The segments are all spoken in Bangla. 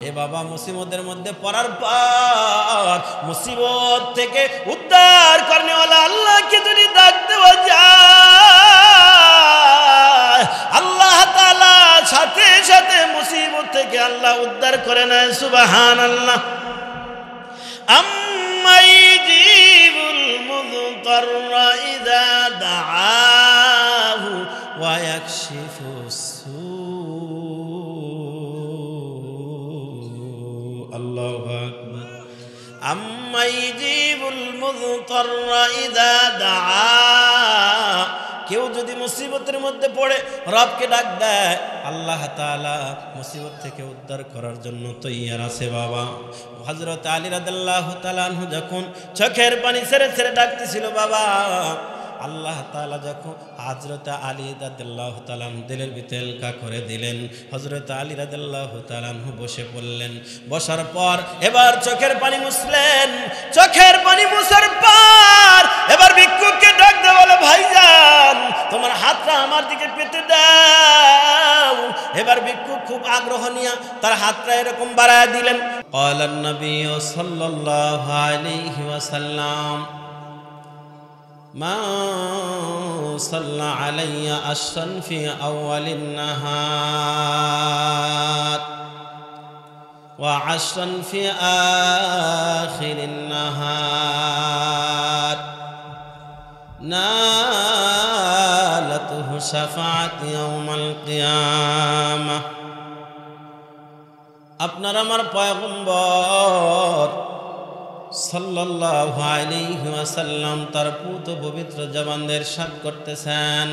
এ বাবা মুসিবতের মধ্যে পড়ার পর মুসিবত থেকে উদ্ধার করনেওয়ালা আল্লাহকে যদি ডাক দেওয়া যায়, আল্লাহ তাআলা সাথে সাথে মুসিবত থেকে আল্লাহ উদ্ধার করে নেয়। সুবহানাল্লাহ। আম্মাই জিবুল মুযতাররা ইযা দাআহু ওয়া ইয়াকশিফুস সূ। আল্লাহু আকবার। আম্মাই জিবুল মুযতাররা ইযা দাআ। কেউ যদি মুসিবতের মধ্যে পড়ে রবকে ডাক দেয়, আল্লাহ তাআলা মুসিবত থেকে উদ্ধার করার জন্য তৈয়ার আছে। বাবা হযরত আলী রাদিয়াল্লাহু তাআলা আনহু যখন চোখের পানি ছেড়ে ছেড়ে ডাকতেছিল, বাবা আল্লাহ তাআলা যখন হযরত আলী রাদিয়াল্লাহু তাআলা আনহু দিলের ভিতরে এলকা করে দিলেন, হযরত আলী রাদিয়াল্লাহু তাআলা আনহু বসে পড়লেন। বসার পর এবার চোখের পানি মুছলেন। চোখের পানি মুছার পর এবার ভিক্ষুককে ডাক দিয়ে বলে, ভাইজান তোমার হাতটা আমার দিকে পেতে দাও। এবার ভিক্ষুক খুব আগ্রহ নিয়ে তার হাতটা এরকম বাড়ায় দিলেন। ক্বালান নবী সাল্লাল্লাহু আলাইহি ওয়াসাল্লাম মা সাল্লা আলাইয়া আশরান ফি আউয়ালিন নাহার ওয়া আশরান ফি আখিরিন নাহার নালাতুহু শাফাআত ইয়াউমাল কিয়ামাহ। আপনার আমার পয়গম্বর সাল্লাল্লাহু আলাইহি ওয়াসাল্লাম তার পুত পবিত্র জবানদের সাথ করতেছেন,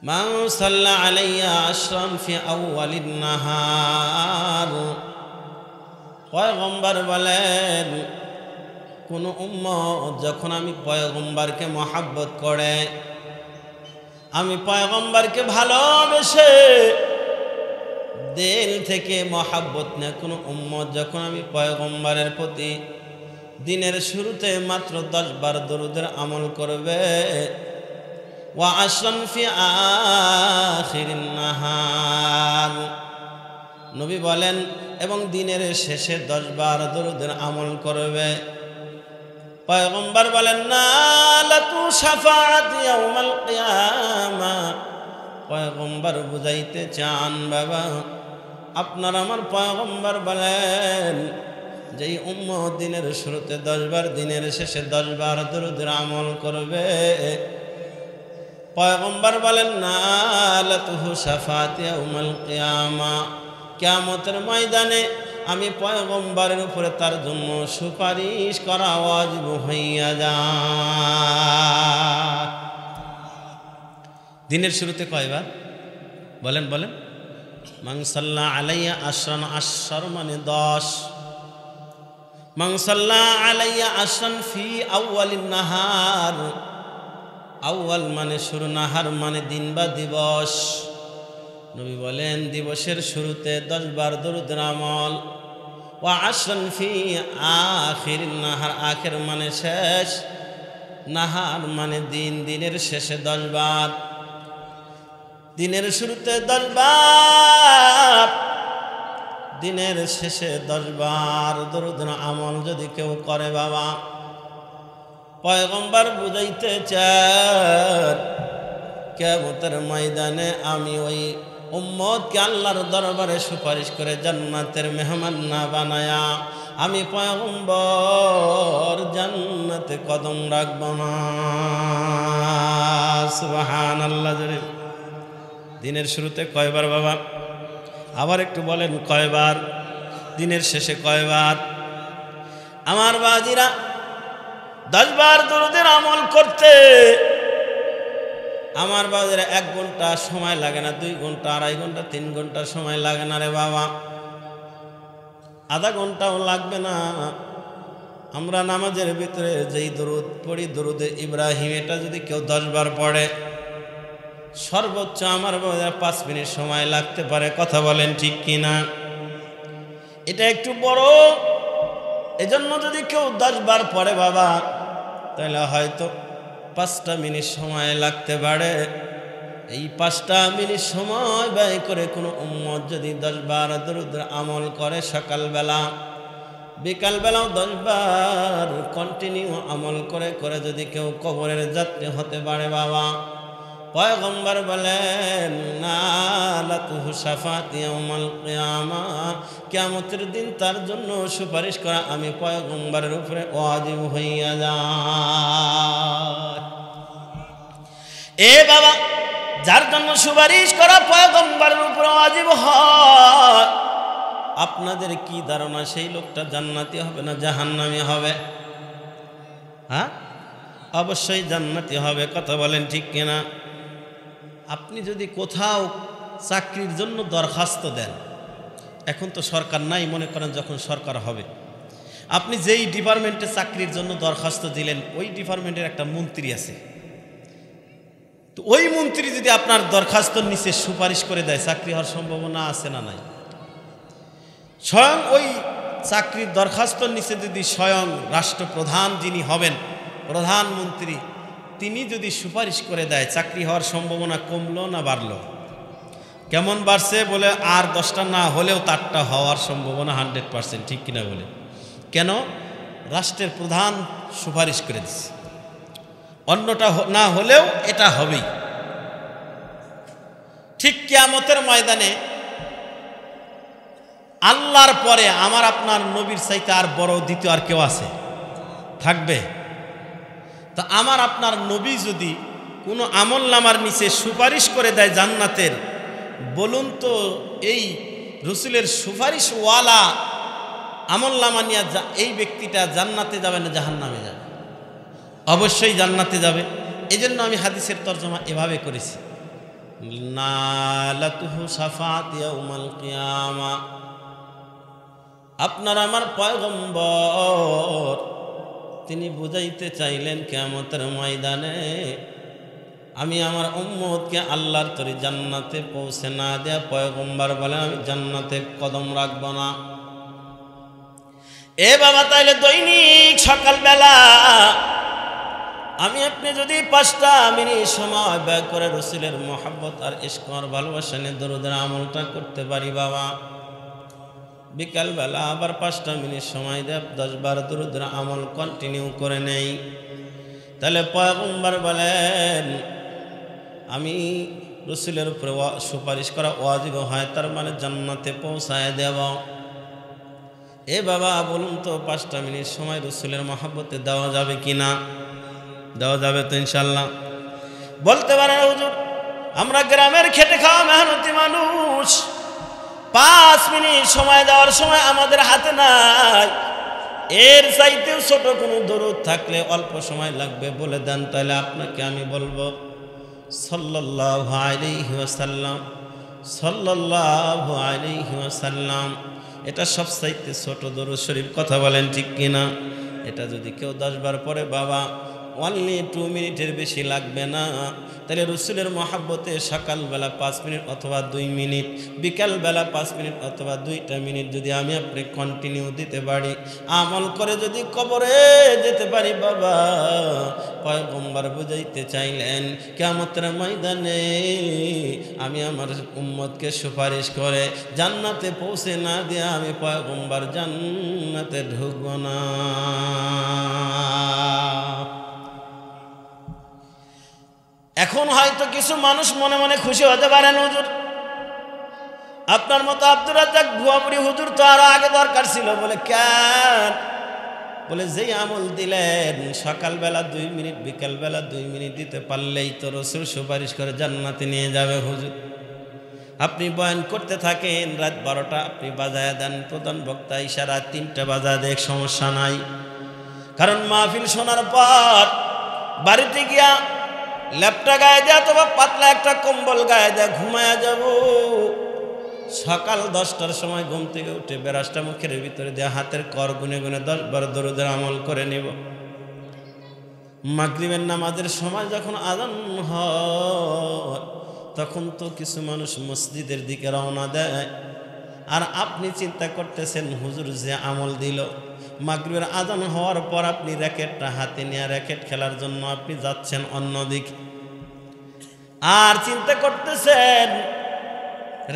মান সাল্লা আলাইয়া আশরান ফি আউয়ালিন নাহার। পয়গম্বর বলেন, কোন উম্মত যখন আমি পয়গম্বরকে মহব্বত করে, আমি পয়গম্বরকে ভালোবেসে দিল থেকে মহাব্বত নেয়, কোন উম্মত যখন আমি পয়গম্বরের প্রতি দিনের শুরুতে মাত্র 10 বার দরুদের আমল করবে, ওয়া আশরান ফি আখিরিন নাহার, নবী বলেন, এবং দিনের শেষে 10 বার দরুদের আমল করবে। পয়গম্বর বলেন, নালাতু শাফাআত ইয়াউমাল কিয়ামাহ। পয়গম্বর বুঝাইতে চান, বাবা আপনার আমার পয়গম্বর বলেন, যেই উম্মত দিনের শুরুতে 10 বার দিনের শেষে 10 বার দরুদের আমল করবে, পয়গম্বর বলেন, নালাতুহু শাফাআত ইয়াউমাল কিয়ামাহ। কিয়ামতের ময়দানে আমি পয়গম্বরের উপরে তার জন্য সুপারিশ করা ওয়াজিব হইয়া যায়। দিনের শুরুতে কয়বার বলেন বলেন? মান সাল্লা আলাইয়া আশরান, আশর মানে 10। মান সাল্লা আলাইয়া আশরান ফি আউয়ালিন নাহার, আউয়াল মানে শুরু, নাহার মানে দিন বা দিবস। নবী বলেন, দিবসের শুরুতে 10 বার দরুদের আমল। ওয়া আশরান ফি আখিরিন নাহার, আখির মানে শেষ, নাহার মানে দিন, দিনের শেষে 10 বার। দিনের শুরুতে 10 বার, দিনের শেষে 10 বার দরুদের আমল যদি কেউ করে, বাবা পয়গম্বর বুঝাইতে চান, কিয়ামতের ময়দানে আমি ওই উম্মতকে আল্লাহর দরবারে সুপারিশ করে জান্নাতের মেহমান না বানায়া আমি পয়গম্বর জান্নাতে কদম রাখব না। সুবহানাল্লাহ। দিনের শুরুতে কয়বার বাবা? আবার একটু বলেন কয়বার? দিনের শেষে কয়বার? আমার বাজিরা 10 বার দরুদের আমল করতে আমার বাজিরা 1 ঘন্টা সময় লাগে না, 2 ঘন্টা, 2.5 ঘন্টা, 3 ঘন্টা সময় লাগে না রে বাবা, আধা ঘন্টাও লাগবে না। আমরা নামাজের ভিতরে যেই দরুদ পড়ি, দরুদে ইব্রাহিম, এটা যদি কেউ 10 বার পড়ে, সর্বোচ্চ আমার 5 মিনিট সময় লাগতে পারে। কথা বলেন ঠিক কিনা? এটা একটু বড়, এজন্য যদি কেউ 10 বার পড়ে বাবা, তাহলে হয়তো 5টা মিনিট সময় লাগতে পারে। এই 5টা মিনিট সময় ব্যয় করে কোনো উম্মত যদি 10 বার দরুদ আমল করে সকালবেলা বিকালবেলাও 10 বার কন্টিনিউ আমল করে করে যদি কেউ কবরের যাত্রী হতে পারে বাবা, পয়গম্বর বলেন নালাতুহু শাফাআতি ইয়াউমাল কিয়ামা, কিয়ামতের দিন তার জন্য সুপারিশ করা আমি পয়গম্বরের উপরে ওয়াজিব হইয়া যায়। এ বাবা, যার জন্য সুপারিশ করা পয়গম্বরের উপরে ওয়াজিব হয়, আপনাদের কি ধারণা সেই লোকটা জান্নাতি হবে না জাহান্নামী হবে? হ্যাঁ, অবশ্যই জান্নাতি হবে। কথা বলেন ঠিক কিনা? আপনি যদি কোথাও চাকরির জন্য দরখাস্ত দেন, এখন তো সরকার নাই, মনে করেন যখন সরকার হবে, আপনি যেই ডিপার্টমেন্টে চাকরির জন্য দরখাস্ত দিলেন ওই ডিপার্টমেন্টের একটা মন্ত্রী আছে, তো ওই মন্ত্রী যদি আপনার দরখাস্তর নিচে সুপারিশ করে দেয়, চাকরি হওয়ার সম্ভাবনা আছে না নাই? স্বয়ং ওই চাকরির দরখাস্তর নিচে যদি স্বয়ং রাষ্ট্রপ্রধান যিনি হবেন, প্রধানমন্ত্রী, তিনি যদি সুপারিশ করে দেয়, চাকরি হওয়ার সম্ভাবনা কমলো না বাড়লো? কেমন বাড়ছে? বলে আর 10টা না হলেও তারটা হওয়ার সম্ভাবনা 100%, ঠিক কিনা বলে? কেন? রাষ্ট্রের প্রধান সুপারিশ করে দিচ্ছে, অন্যটা না হলেও এটা হবেই। ঠিক কিয়ামতের ময়দানে আল্লাহর পরে আমার আপনার নবীর চাইতে আর বড় দ্বিতীয় আর কেউ আছে? থাকবে? তা আমার আপনার নবী যদি কোনো আমল নামার নিচে সুপারিশ করে দেয় জান্নাতের, বলুন তো এই রসুলের সুপারিশওয়ালা আমল নামা নিয়ে এই ব্যক্তিটা জান্নাতে যাবে না জাহান্নামে যাবে? অবশ্যই জান্নাতে যাবে। এই জন্য আমি হাদিসের তরজমা এভাবে করেছি, নালাতুহু শাফাআতি ইয়াউমাল কিয়ামা। আপনার আমার পয়গম্বর তিনি বুঝাইতে চাইলেন কিয়ামতের ময়দানে আমি আমার উম্মতকে আল্লাহর তরি জান্নাতে পৌঁছে না দেয়া, পয়গম্বর বলেন আমি জান্নাতে কদম রাখব না। এ বাবা, তাইলে দৈনিক সকালবেলা আমি আপনি যদি 5টা মিনিট সময় ব্যয় করে রসুলের মহব্বত আর ইশক আর ভালোবাসা নিয়ে দরুদের আমলটা করতে পারি বাবা, বিকালবেলা আবার 5টা মিনিট সময় দেব 10 বার দরুদের আমল কন্টিনিউ করে নেই, তাহলে পয়গম্বর বলেন আমি রসুলের উপরে সুপারিশ করা ওয়াজিব হয়, তার মানে জান্নাতে পৌঁছায় দেব। এ বাবা, বলুন তো 5টা মিনিট সময় রসুলের মহব্বতে দেওয়া যাবে কি না? দেওয়া যাবে তো ইনশাল্লাহ? বলতে পারেন হুজুর আমরা গ্রামের খেটে খাওয়া মেহনতি মানুষ, 5 মিনিট সময় দেওয়ার সময় আমাদের হাতে নাই, এর চাইতেও ছোট কোনো দরুদ থাকলে অল্প সময় লাগবে বলে দেন, তাহলে আপনাকে আমি বলবো সাল্লাল্লাহু আলাইহি ওয়াসাল্লাম, সাল্লাল্লাহু আলাইহি ওয়াসাল্লাম। এটা সবচাইতে ছোট দরুদ শরীফ। কথা বলেন ঠিক কিনা? এটা যদি কেউ 10 বার পরে বাবা, অনলি 2 মিনিটের বেশি লাগবে না। তাহলে রসুলের মহাব্বতে সকালবেলা 5 মিনিট অথবা 2 মিনিট, বিকালবেলা 5 মিনিট অথবা 2টা মিনিট যদি আমি আপনি কন্টিনিউ দিতে পারি, আমল করে যদি কবরে যেতে পারি বাবা, পয়গম্বর বুঝাইতে চাইলেন কিয়ামতের ময়দানে আমি আমার উম্মতকে সুপারিশ করে জান্নাতে পৌঁছে না দিয়ে আমি পয়গম্বর জান্নাতে ঢুকব না। এখন হয়তো কিছু মানুষ মনে মনে খুশি হতে পারেন, হুজুর আপনার মতো আব্দুর রাজ্জাক ভুয়াপুরি হুজুর তো আরো আগে দরকার ছিল। বলে কেন? বলে যেই আমল দিলেন সকালবেলা 2 মিনিট, বিকালবেলা 2 মিনিট দিতে পারলেই তো রসুল সুপারিশ করে জান্নাতে নিয়ে যাবে। হুজুর আপনি বয়ান করতে থাকেন, রাত 12টা আপনি বাজায় দেন, প্রধান বক্তা ইশা রাত 3টা বাজায় দেখ, সমস্যা নাই। কারণ মাহফিল শোনার পর বাড়িতে গিয়া ল্যাপটা গায়ে দেয়া অথবা পাতলা একটা কম্বল গায়ে দেয়া ঘুমায়া যাব। সকাল 10টার সময় ঘুম থেকে উঠে বেরাসটা মুখের ভিতরে দেয়া হাতের কর গুনে গুনে 10 বার দরুদের আমল করে নেব। মাগরিবের নামাজের সময় যখন আযান হয় তখন তো কিছু মানুষ মসজিদের দিকে রওনা দেয়, আর আপনি চিন্তা করতেছেন হুজুর যে আমল দিল, মাগরিবের আযান হওয়ার পর আপনি র্যাকেটটা হাতে নিয়ে র্যাকেট খেলার জন্য আপনি যাচ্ছেন অন্যদিকে। আর চিন্তা করতেছেন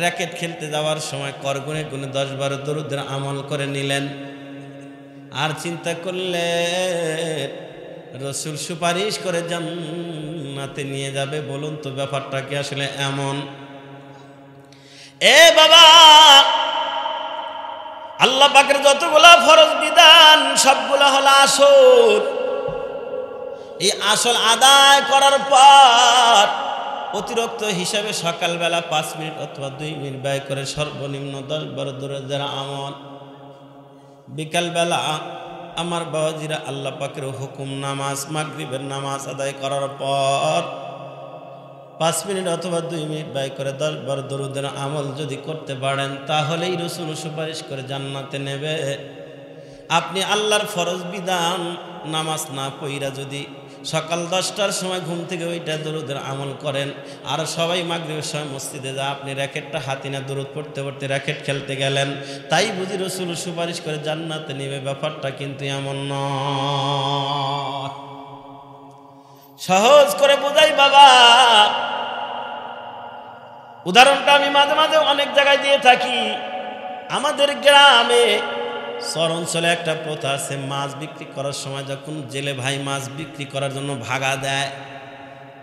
র্যাকেট খেলতে যাওয়ার সময় কর গুনে গুনে 10-12 দরুদের আমল করে নিলেন। আর চিন্তা করলেন রসুল সুপারিশ করে জান্নাতে নিয়ে যাবে। বলুন তো ব্যাপারটা কি আসলে এমন? এ বাবা, আল্লাহ পাকের যতগুলা ফরজ বিধান সবগুলা হলো আসল। এই আসল আদায় করার পর অতিরিক্ত হিসাবে সকালবেলা 5 মিনিট অথবা 2 মিনিট ব্যয় করে সর্বনিম্ন 10-12 দরুদের আমল। বিকালবেলা আমার বাবাজিরা আল্লাহ পাকের হুকুম নামাজ মাগরিবের নামাজ আদায় করার পর 5 মিনিট অথবা 2 মিনিট ব্যয় করে 10-12 দরুদের আমল যদি করতে পারেন তাহলেই রাসূল সুপারিশ করে জান্নাতে নেবে। আপনি আল্লাহর ফরজ বিধান নামাজ না পড়া যদি সকাল 10টার সময় ঘুম থেকে ওইটা দরুদের আমল করেন, আর সবাই মাগরিবের সময় মসজিদে যা আপনি র্যাকেটটা হাতে না দরুদ পড়তে পড়তে র্যাকেট খেলতে গেলেন, তাই বুঝি রাসূল সুপারিশ করে জান্নাতে নেবে? ব্যাপারটা কিন্তু এমন নয়। সহজ করে বোঝাই বাবা, উদাহরণটা আমি মাঝে মাঝে অনেক জায়গায় দিয়ে থাকি। আমাদের গ্রামে শহর অঞ্চলে একটা প্রথা আছে, মাছ বিক্রি করার সময় যখন জেলে ভাই মাছ বিক্রি করার জন্য ভাগা দেয়,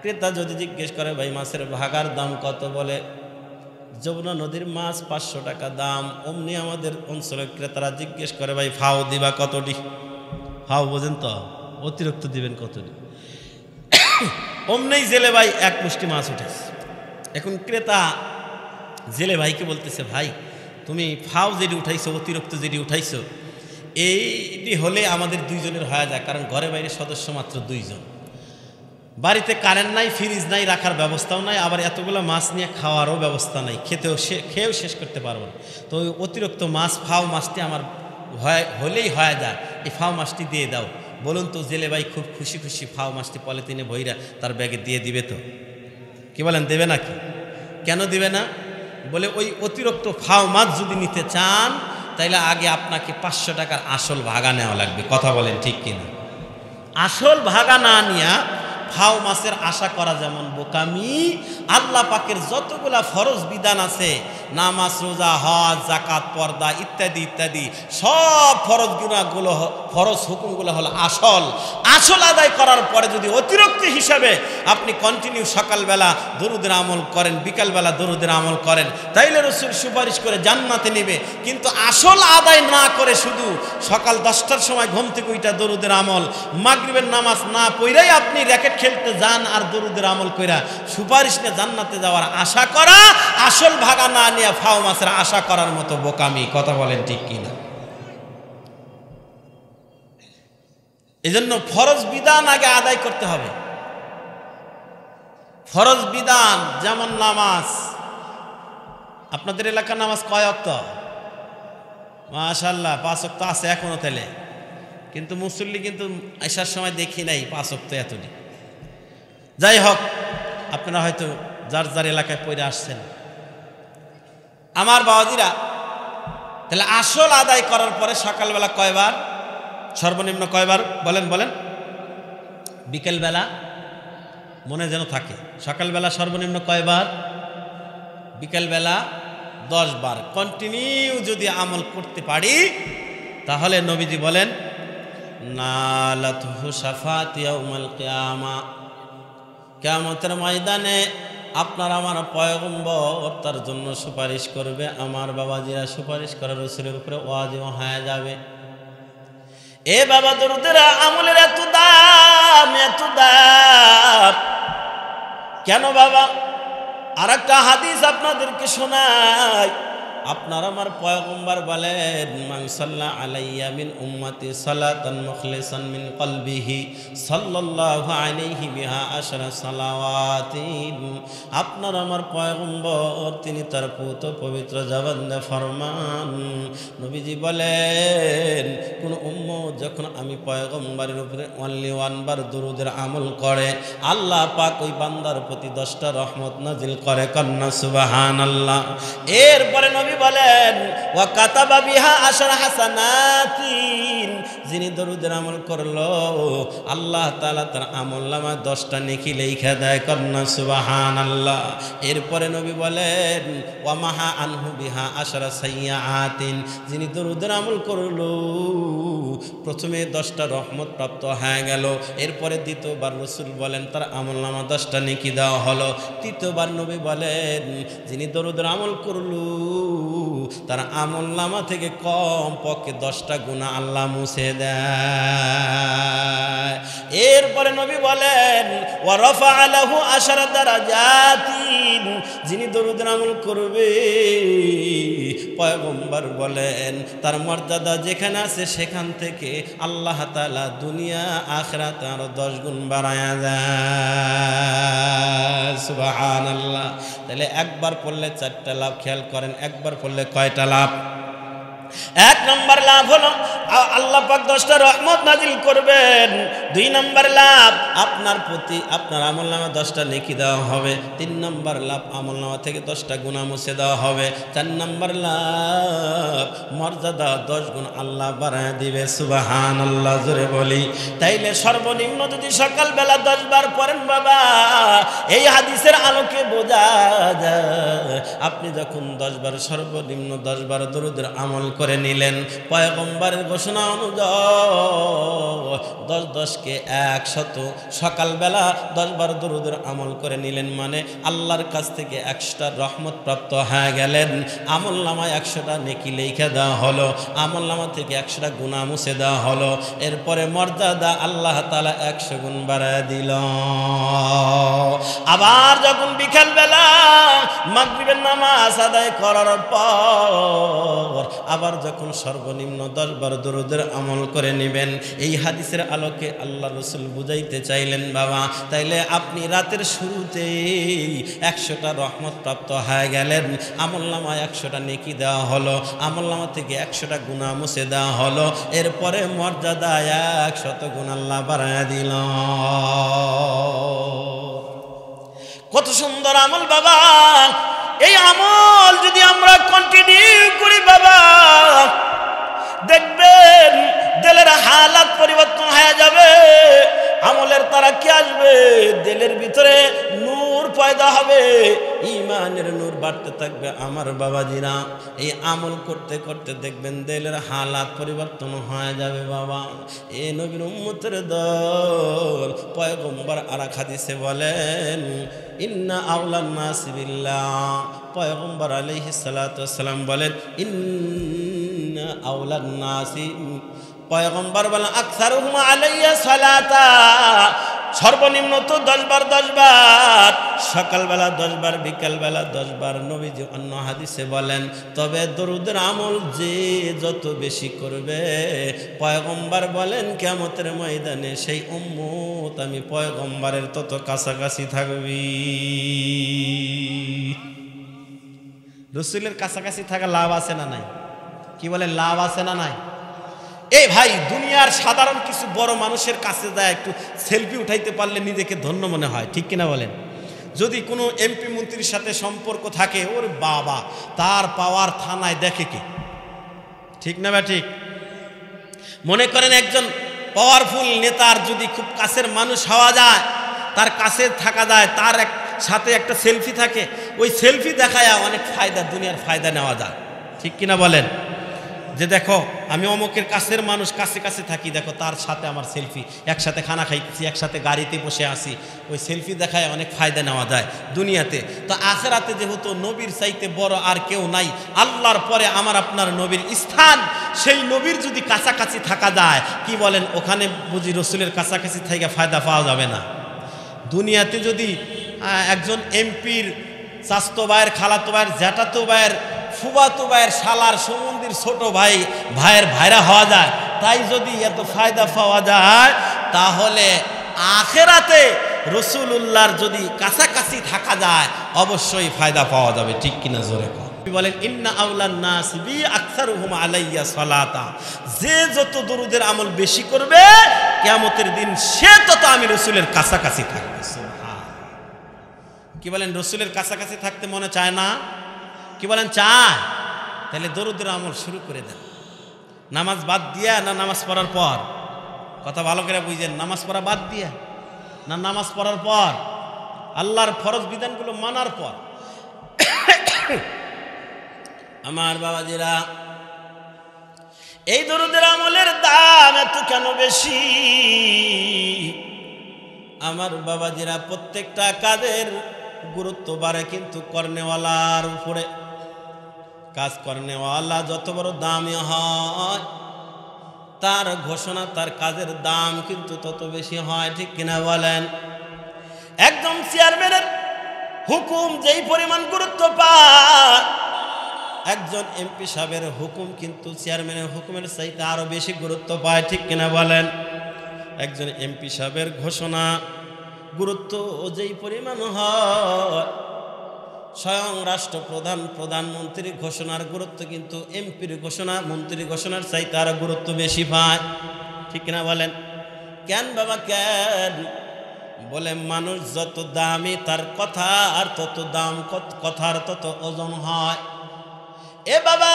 ক্রেতা যদি জিজ্ঞেস করে ভাই মাছের ভাগার দাম কত, বলে যমুনা নদীর মাছ 500 টাকা দাম। অমনি আমাদের অঞ্চলের ক্রেতারা জিজ্ঞেস করে ভাই ফাও দিবা কতটি? ফাও বোঝেন তো, অতিরিক্ত দিবেন কতটি? অমনি জেলে ভাই 1 মুষ্টি মাছ উঠেছে। এখন ক্রেতা জেলে ভাইকে বলতেছে, ভাই তুমি ফাও যেটি উঠাইছো, অতিরিক্ত যেটি উঠাইছো, এইটি হলে আমাদের 2 জনের হয়ে যায়, কারণ ঘরে বাইরে সদস্য মাত্র 2 জন, বাড়িতে কারেন্ট নাই, ফ্রিজ নাই, রাখার ব্যবস্থাও নাই, আবার এতগুলো মাছ নিয়ে খাওয়ারও ব্যবস্থা নাই, খেয়েও শেষ করতে পারবো না। তো ওই অতিরিক্ত মাছ ফাও মাছটি আমার হলেই হয়ে যায়, এই ফাও মাছটি দিয়ে দাও। বলুন তো জেলে ভাই খুব খুশি খুশি ফাও মাছটি পলিথিনে ভইরা তার ব্যাগে দিয়ে দিবে তো? কি বলেন, দেবে নাকি? কেন দিবে না? বলে ওই অতিরিক্ত ফাও মাছ যদি নিতে চান তাইলে আগে আপনাকে 500 টাকার আসল ভাগা নেওয়া লাগবে। কথা বলেন ঠিক কিনা? আসল ভাগা না নিয়া ফাও মাছের আশা করা যেমন বোকামি, আল্লাহ পাকের যতগুলা ফরজ বিধান আছে, নামাজ রোজা হজ যাকাত পর্দা ইত্যাদি ইত্যাদি, সব ফরজ গুনাহগুলো ফরজ হুকুমগুলো হলো আসল। আসল আদায় করার পরে যদি অতিরিক্ত হিসাবে আপনি কন্টিনিউ সকালবেলা দরুদের আমল করেন, বিকালবেলা দরুদের আমল করেন, তাইলে রাসূল সুপারিশ করে জান্নাতে নেবে। কিন্তু আসল আদায় না করে শুধু সকাল 10টার সময় ঘুম থেকে ওইটা দরুদের আমল, মাগরিবের নামাজ না পড়াই আপনি র্যাকেট খেলতে যান আর দরুদের আমল কইরা সুপারিশ নিয়ে জান্নাতে যাওয়ার আশা করা, আসল ভাগা না নিয়ে ফাও মাছের আশা করার মতো বোকামি। কথা বলেন ঠিক কিনা? এজন্য ফরজ বিধান আগে আদায় করতে হবে। ফরজ বিধান যেমন নামাজ, আপনাদের এলাকার নামাজ কয় ওয়াক্ত? মাশাআল্লাহ 5 ওয়াক্ত আছে এখনো তেলে, কিন্তু মুসল্লি কিন্তু আসার সময় দেখি নাই 5 ওয়াক্ত এতটি। যাই হোক, আপনারা হয়তো যার যার এলাকায় পড়ে আসছেন। আমার বাবাজিরা, তাহলে আসল আদায় করার পরে সকালবেলা কয়বার, সর্বনিম্ন কয়বার বলেন বলেন? বিকেলবেলা মনে যেন থাকে, সকালবেলা সর্বনিম্ন কয়বার? বিকেলবেলা 10 বার। কন্টিনিউ যদি আমল করতে পারি তাহলে নবীজি বলেন নালাতুহু শাফাআত ইয়াউমাল কিয়ামা, কিয়ামতের ময়দানে আপনার আমার পয়গম্বর তার জন্য সুপারিশ করবে। আমার বাবাজিরা, সুপারিশ করা রাসূলের উপরে ওয়াজিব হয়ে যাবে। এ বাবা, দরুদের আমলের এত দাম, এত দাম কেন বাবা? আর একটা হাদিস আপনাদেরকে শোনাই। আপনার আমার পয়গম্বর বলেন, মান সাল্লা আলাইয়া মিন উম্মতি সালাতান মুখলিসান মিন কলবিহি সাল্লাল্লাহু আলাইহি বিহা আশরা সালাওয়াতিন। আপনার আমার পয়গম্বর তিনি তার পবিত্র জবান দিয়ে ফরমান, নবীজি বলেন কোন উম্মত যখন আমি পয়গম্বরের উপরে অনলি 1 বার দরুদের আমল করে, আল্লাহ পাক ওই বান্দার প্রতি 10টা রহমত নাজিল করে। কন্না সুবহানাল্লাহ। এরপরে নবী বলেন ওয়া কাতাবা বিহা আশরা হাসানাতিন, যিনি দরুদের আমল করলো আল্লাহ তাআলা তার আমলনামায় 10টা নেকি লেখা দেয়। কন্যা সুবহানাল্লাহ। এরপরে নবী বলেন ওয়া মাহা আনহু বিহা আশরা সাইয়্যাতিন, যিনি দরুদের আমল করলো প্রথমে 10টা রহমত প্রাপ্ত হয়ে গেল, এরপরে দ্বিতীয়বার রাসূল বলেন তার আমলনামা 10টা নেকি দেওয়া হলো। তৃতীয়বার নবী বলেন যিনি দরুদের আমল করলো তার আমলনামা থেকে কম পক্ষে 10টা গুনাহ আল্লাহ মুছে দেয়। এরপরে নবী বলেন ওয়া রাফা লাহু আশরা দারাজাতিন, যিনি দরুদের আমল করবে পয়গম্বর বলেন তার মর্যাদা যেখানে আছে সেখান থেকে আল্লাহ তাআলা দুনিয়া আখিরাতে আরো 10 গুণ বাড়ায়া দেয়। সুবহানাল্লাহ। তাহলে একবার পড়লে 4টা লাভ, খেয়াল করেন একবার পড়লে কয়টা লাভ? 1 নম্বর লাভ হলো আল্লাহ পাক 10টা রহমত নাজিল করবেন। 2 নম্বর লাভ আপনার প্রতি আপনার আমলনামা 10টা নেকি দেওয়া হবে। 3 নম্বর লাভ আমলনামা থেকে 10টা গুনাহ মুছে দেওয়া হবে। 4 নম্বর লাভ মর্যাদা 10 গুণ আল্লাহ বাড়ায় দিবে। সুবহানাল্লাহ জোরে বলি। তাইলে সর্বনিম্ন যদি সকালবেলা 10 বার পড়েন বাবা, এই হাদিসের আলোকে বোঝা যায় আপনি যখন 10 বার সর্বনিম্ন 10 বার দরুদের আমল করে নিলেন, পয়গম্বরের ঘোষণা অনুযায়ী 10-10 কে 100, সকালবেলা 10 বার দরুদের আমল করে নিলেন মানে আল্লাহর কাছ থেকে 100টা রহমত প্রাপ্ত হয়ে গেলেন। আমলনামায় 100টা নেকি লেখা দেওয়া হলো, আমলনামা থেকে 100টা গুনাহ মুছে দেওয়া হলো। এরপরে মর্যাদা আল্লাহ তাআলা 100 গুণ বাড়ায় দিল। আবার যখন বিকালবেলা মাগরিবের নামাজ আদায় করার পর আবার যখন সর্বনিম্ন 10 বার দরুদের আমল করে নেবেন, এই হাদিসের আলোকে আল্লাহ রাসূল বুঝাইতে চাইলেন বাবা তাইলে আপনি রাতের শুরুতেই 100টা রহমত প্রাপ্ত হয়ে গেলেন, আমলনামায় 100টা নেকি দেওয়া হলো, আমলনামা থেকে 100টা গুনাহ মুছে দেওয়া হলো। এরপরে মর্যাদা 100 গুণ আল্লাহ বাড়ায় দিল। কত সুন্দর আমল বাবা! এই আমল যদি আমরা কন্টিনিউ করি বাবা, দেখবেন দিলের হালাত পরিবর্তন হয়ে যাবে। আমলের তারা কি আসবে, দিলের ভিতরে নূর পয়দা হবে, ঈমানের নূর বাড়তে থাকবে। আমার বাবাজিরা এই আমল করতে করতে দেখবেন দিলের হালাত পরিবর্তন হয়ে যাবে বাবা। এ নবীর উম্মতের দল পয়গম্বর আরেক হাদিসে বলেন ইন্না আওলান নাসি বিল্লাহ, পয়গম্বর আলাইহিস সালাতু ওয়াস সালাম বলেন ইন্না আওলান নাসি, পয়গম্বর বলেন আকসারুহুম আলাইয়া সালাতা, সর্বনিম্ন তো 10 বার 10 বার, সকালবেলা 10 বার, বিকালবেলা 10 বার। নবীজি অন্য হাদিসে বলেন তবে দরুদের আমল যে যত বেশি করবে পয়গম্বর বলেন কিয়ামতের ময়দানে সেই উম্মত আমি পয়গম্বরের তত কাছাকাছি থাকবি। রাসূলের কাছাকাছি থাকা লাভ আছে না নাই? কি বলেন, লাভ আছে না নাই? এই ভাই দুনিয়ার সাধারণ কিছু বড় মানুষের কাছে যায় একটু সেলফি উঠাইতে পারলে নিজেকে ধন্য মনে হয়, ঠিক কিনা বলেন? যদি কোনো এমপি মন্ত্রীর সাথে সম্পর্ক থাকে, ওর বাবা তার পাওয়ার থানায় দেখে কে, ঠিক না বা ঠিক? মনে করেন একজন পাওয়ারফুল নেতার যদি খুব কাছের মানুষ হওয়া যায়, তার কাছে থাকা যায়, তার সাথে একটা সেলফি থাকে, ওই সেলফি দেখায় অনেক ফায়দা, দুনিয়ার ফায়দা নেওয়া যায়, ঠিক কিনা বলেন? যে দেখো আমি অমুকের কাছের মানুষ, কাছে কাছে থাকি, দেখো তার সাথে আমার সেলফি, একসাথে খানা খাইতেছি, একসাথে গাড়িতে বসে আসি, ওই সেলফি দেখায় অনেক ফায়দা নেওয়া যায় দুনিয়াতে। তো আখিরাতে যেহেতু নবীর চাইতে বড় আর কেউ নাই, আল্লাহর পরে আমার আপনার নবীর স্থান, সেই নবীর যদি কাছাকাছি থাকা যায়, কি বলেন ওখানে বুঝি রসুলের কাছাকাছি থেকে ফায়দা পাওয়া যাবে না? দুনিয়াতে যদি একজন এমপির চাচতো ভাইয়ের, খালাতো ভাইয়ের, জ্যাঠাতো ভাইয়ের, ফুফাতো ভাইয়ের, শালার, সমুদ্রের ছোট ভাই, ভাইয়ের ভাইরা হওয়া যায়, তাই যদি এত ফায়দা পাওয়া যায়, তাহলে আখিরাতে রাসূলুল্লাহর যদি কাছাকাছি থাকা যায় অবশ্যই ফায়দা পাওয়া যাবে, ঠিক কিনা জোরে কর। বলেন ইন্না আওলান নাস বি আকসারুহুম আলাইয়া সালাতা, যে যত দরুদের আমল বেশি করবে কিয়ামতের দিন সে তত আমি রাসূলের কাছাকাছি থাকবে। সুবহান। কি বলেন, রাসূলের কাছাকাছি থাকতে মনে চায় না? কি বলেন, চায়? তাহলে দরুদের আমল শুরু করে দেন। নামাজ বাদ দিয়া না নামাজ পড়ার পর? কথা ভালো করে বুঝেন, নামাজ পড়া বাদ দিয়া না নামাজ পড়ার পর? আল্লাহর ফরজ বিধানগুলো মানার পর। আমার বাবাজিরা, এই দরুদের আমলের দাম এত কেন বেশি? আমার বাবাজিরা, প্রত্যেকটা কাজের গুরুত্ব বাড়ে কিন্তু করনেওয়ালার উপরে। কাজ করনেওয়ালা যত বড় দামি হয়, তার ঘোষণা, তার কাজের দাম কিন্তু তত বেশি হয়। ঠিক কিনা বলেন? একদম চেয়ারম্যানের হুকুম যেই পরিমাণ গুরুত্ব পায়, একজন এমপি সাহেবের হুকুম কিন্তু চেয়ারম্যানের হুকুমের চাইতে আরো বেশি গুরুত্ব পায়। ঠিক কিনা বলেন? একজন এমপি সাহেবের ঘোষণা গুরুত্ব যেই পরিমাণ হয়, স্বয়ং রাষ্ট্রপ্রধান, প্রধানমন্ত্রীর ঘোষণার গুরুত্ব কিন্তু এমপির ঘোষণা, মন্ত্রীর ঘোষণার চাইতে আরো গুরুত্ব বেশি পায়। ঠিক কিনা বলেন? কেন বাবা, কেন? বলে মানুষ যত দামি, তার কথা আর তত দাম, কথার তত ওজন হয়। এ বাবা,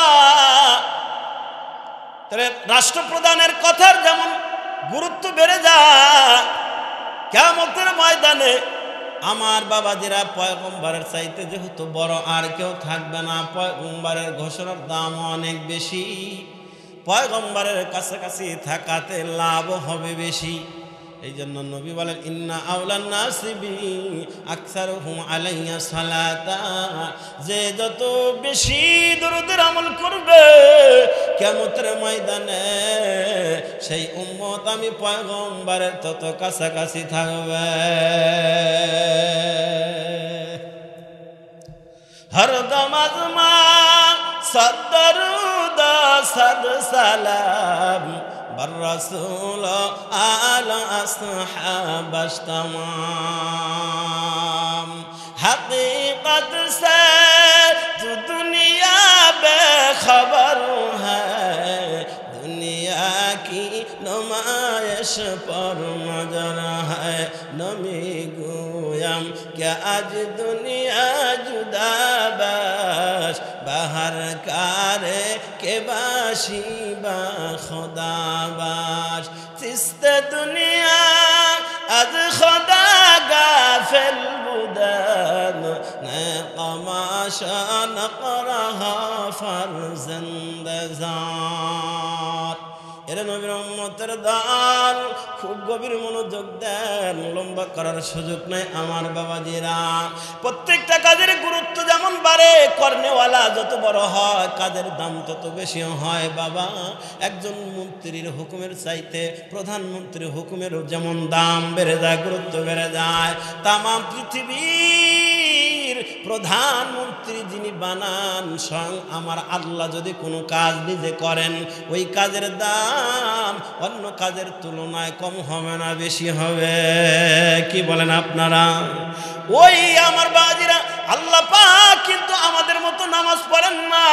রাষ্ট্রপ্রধানের কথার যেমন গুরুত্ব বেড়ে যায়, কিয়ামতের ময়দানে আমার বাবাজিরা পয়গম্বরের চাইতে যেহেতু বড় আর কেউ থাকবে না, পয়গম্বরের ঘোষণার দাম অনেক বেশি, পয়গম্বরের কাছাকাছি থাকাতে লাভ হবে বেশি। এই জন্য নবী বলেন, ইন্না আওলান নাসি বি আকসারুহুম আলাইয়া সালাতা, যে যত বেশি দরুদের আমল করবে কিয়ামতের ময়দানে সেই উম্মত আমি পয়গম্বরের তত কাছাকাছি থাকবে। হরদম আজমা সদরুদ সদ সালাম बर रसूल आल अस्हाब तमाम, हकीकत से जो दुनिया बेखबर है, दुनिया की नुमाइश पर नजर है। नमी गोयम क्या आज दुनिया जुदा बस, बाहर कारे के बाशी बा खुदा बाश, चिस्ते दुनिया आज खुदा गाफिल बुदन, ने कमाशा नकरहा फरजंद ज़ात। এর নবীর উম্মতের দান খুব গভীর মনোযোগ দেন, লম্বা করার সুযোগ নাই। আমার বাবাজিরা, প্রত্যেকটা কাজের গুরুত্ব যেমন বাড়ে, করনেওয়ালা যত বড় হয় কাজের দাম তত বেশি হয়। বাবা, একজন মন্ত্রীর হুকুমের চাইতে প্রধানমন্ত্রীর হুকুমেরও যেমন দাম বেড়ে যায়, গুরুত্ব বেড়ে যায়, তামাম পৃথিবীর প্রধানমন্ত্রী যিনি বানান স্বয়ং আমার আল্লাহ যদি কোনো কাজ নিজে করেন, ওই কাজের দাম অন্য কাজের তুলনায় কম হবে না, বেশি হবে। কি বলেন আপনারা? ওই আমার বাজিরা, আল্লাহ পাক কিন্তু আমাদের মতো নামাজ পড়েন না,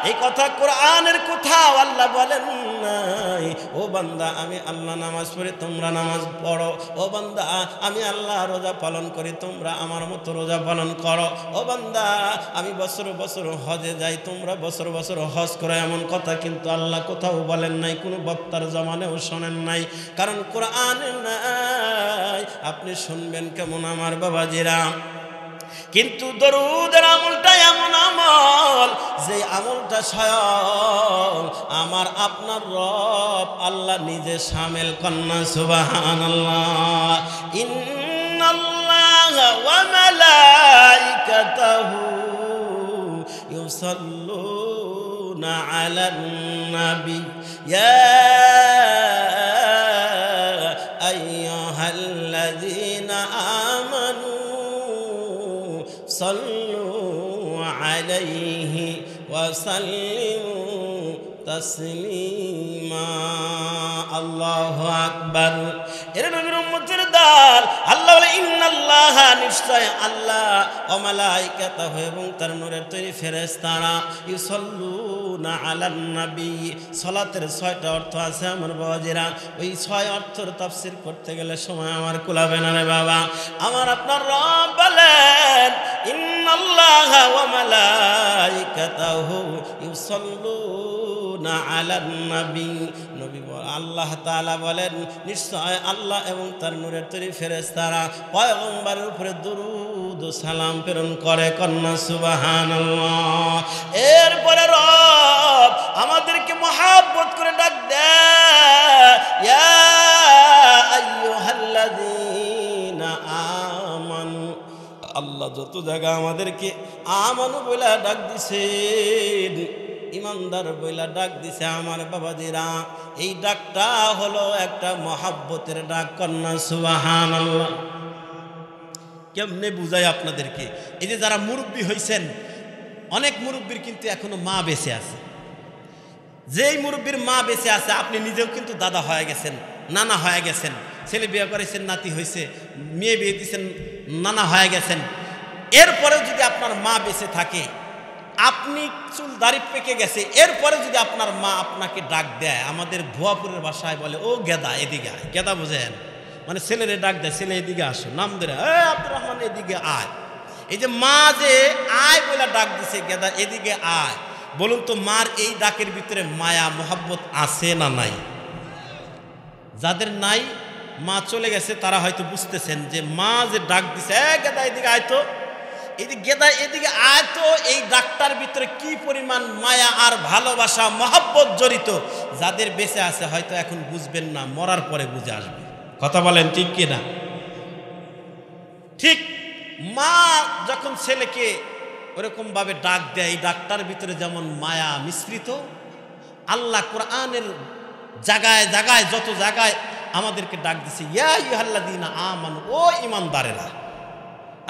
এই কথা কোরআনের কোথাও আল্লাহ বলেন নাই। ও বান্দা, আমি আল্লাহ নামাজ পড়ি, তোমরা নামাজ পড়ো। ও বান্দা, আমি আল্লাহ রোজা পালন করি, তোমরা আমার মতো রোজা পালন করো। ও বান্দা, আমি বছর বছর হজে যাই, তোমরা বছর বছর হজ করো। এমন কথা কিন্তু আল্লাহ কোথাও বলেন নাই, কোনো বক্তার জমানেও শোনেন নাই, কারণ কোরআনে নাই। আপনি শুনবেন কেমন আমার বাবাজিরা? কিন্তু দরুদের আমলটা এমন আমল, যে আমলটা স্বয়ং আমার আপনার রব আল্লাহ নিজে শামিল কন্যা। সুবহানাল্লাহ। ইন্নাল্লাহা ওয়া মালাইকাতাহু ইউসাল্লুনা আলান নবী ইয়া আইয়ুহাল্লাযীনা আমানু صلوا عليه وسلموا تسليما। الله أكبر। এর নবীর উম্মতের দল আল্লাহ বলে, ইন্নাল্লাহা, নিশ্চয় আল্লাহ, ও মালাইকাতাহু, এবং তার নূরের তৈরি ফেরেশতারা, ইউসাল্লুনা আলান নবী। সালাতের 6টা অর্থ আছে আমার বাবাজিরা, ওই 6 অর্থের তাফসীর করতে গেলে সময় আমার কুলাবে না রে বাবা। আমার আপনার রব বলেন, ইন্নাল্লাহা ওয়া মালাইকাতাহু ইউসাল্লুনা আলান নবী। নবী আল্লাহ তাআলা বলেন, নিশ্চয় আল্লাহ এবং তার নূরের তৈরি ফেরেশতারা পয়গম্বরের উপরে দুরূদ ও সালাম প্রেরণ করে। কন্যা সুবহানাল্লাহ। এরপরে রব আমাদেরকে মহব্বত করে ডাক দেয়, ইয়া আইয়ুহাল্লাযীনা আমানু। আল্লাহ যত জায়গা আমাদেরকে আমানু বইলা ডাক দিছেন, ইমানদার বইলা ডাক দিছে আমার বাবাজিরা, এই ডাকটা হলো একটা মহব্বতের ডাক। কন্যা সুবহানাল্লাহ। কেমনে বুঝাই আপনাদেরকে? এই যে যারা মুরব্বী হয়েছেন, অনেক মুরব্বীর কিন্তু এখনো মা বেঁচে আছে। যেই মুরব্বীর মা বেঁচে আছে, আপনি নিজেও কিন্তু দাদা হয়ে গেছেন, নানা হয়ে গেছেন, ছেলে বিয়ে করেছেন, নাতি হয়েছে, মেয়ে বিয়ে দিয়েছেন, নানা হয়ে গেছেন। এরপরেও যদি আপনার মা বেঁচে থাকে, আপনি চুল দাড়ি পেকে গেছে, এরপরে যদি আপনার মা আপনাকে ডাক দেয়, আমাদের ভুয়াপুরের ভাষায় বলে ও গেদা এদিকে আয়। গেদা বুঝেন? মানে ছেলেরে ডাক দেয়, ছেলে এদিকে আসো, নাম ধরে আব্দুর রহমান এদিকে আয়। এই যে মা যে আয় বলে ডাক দিছে, গেদা এদিকে আয়, বলুন তো মার এই ডাকের ভিতরে মায়া মোহাব্বত আছে না নাই? যাদের নাই, মা চলে গেছে, তারা হয়তো বুঝতেছেন যে মা যে ডাক দিছে, গেদা এদিকে আয় তো, এই যে গেদা এদিকে আয় তো, এই ডাকটার ভিতরে কি পরিমাণ মায়া আর ভালোবাসা মোহাব্বত জড়িত। যাদের বেঁচে আছে হয়তো এখন বুঝবেন না, মরার পরে বুঝে আসবে। কথা বলেন ঠিক কি না? ঠিক মা যখন ছেলেকে ওরকম ভাবে ডাক দেয়, এই ডাকটার ভিতরে যেমন মায়া মিশ্রিত, আল্লাহ কোরআনের জায়গায় জায়গায় যত জায়গায় আমাদেরকে ডাক দিছে, ইয়া আইয়ুহাল্লাযীনা আমানু, ও ঈমানদারেরা।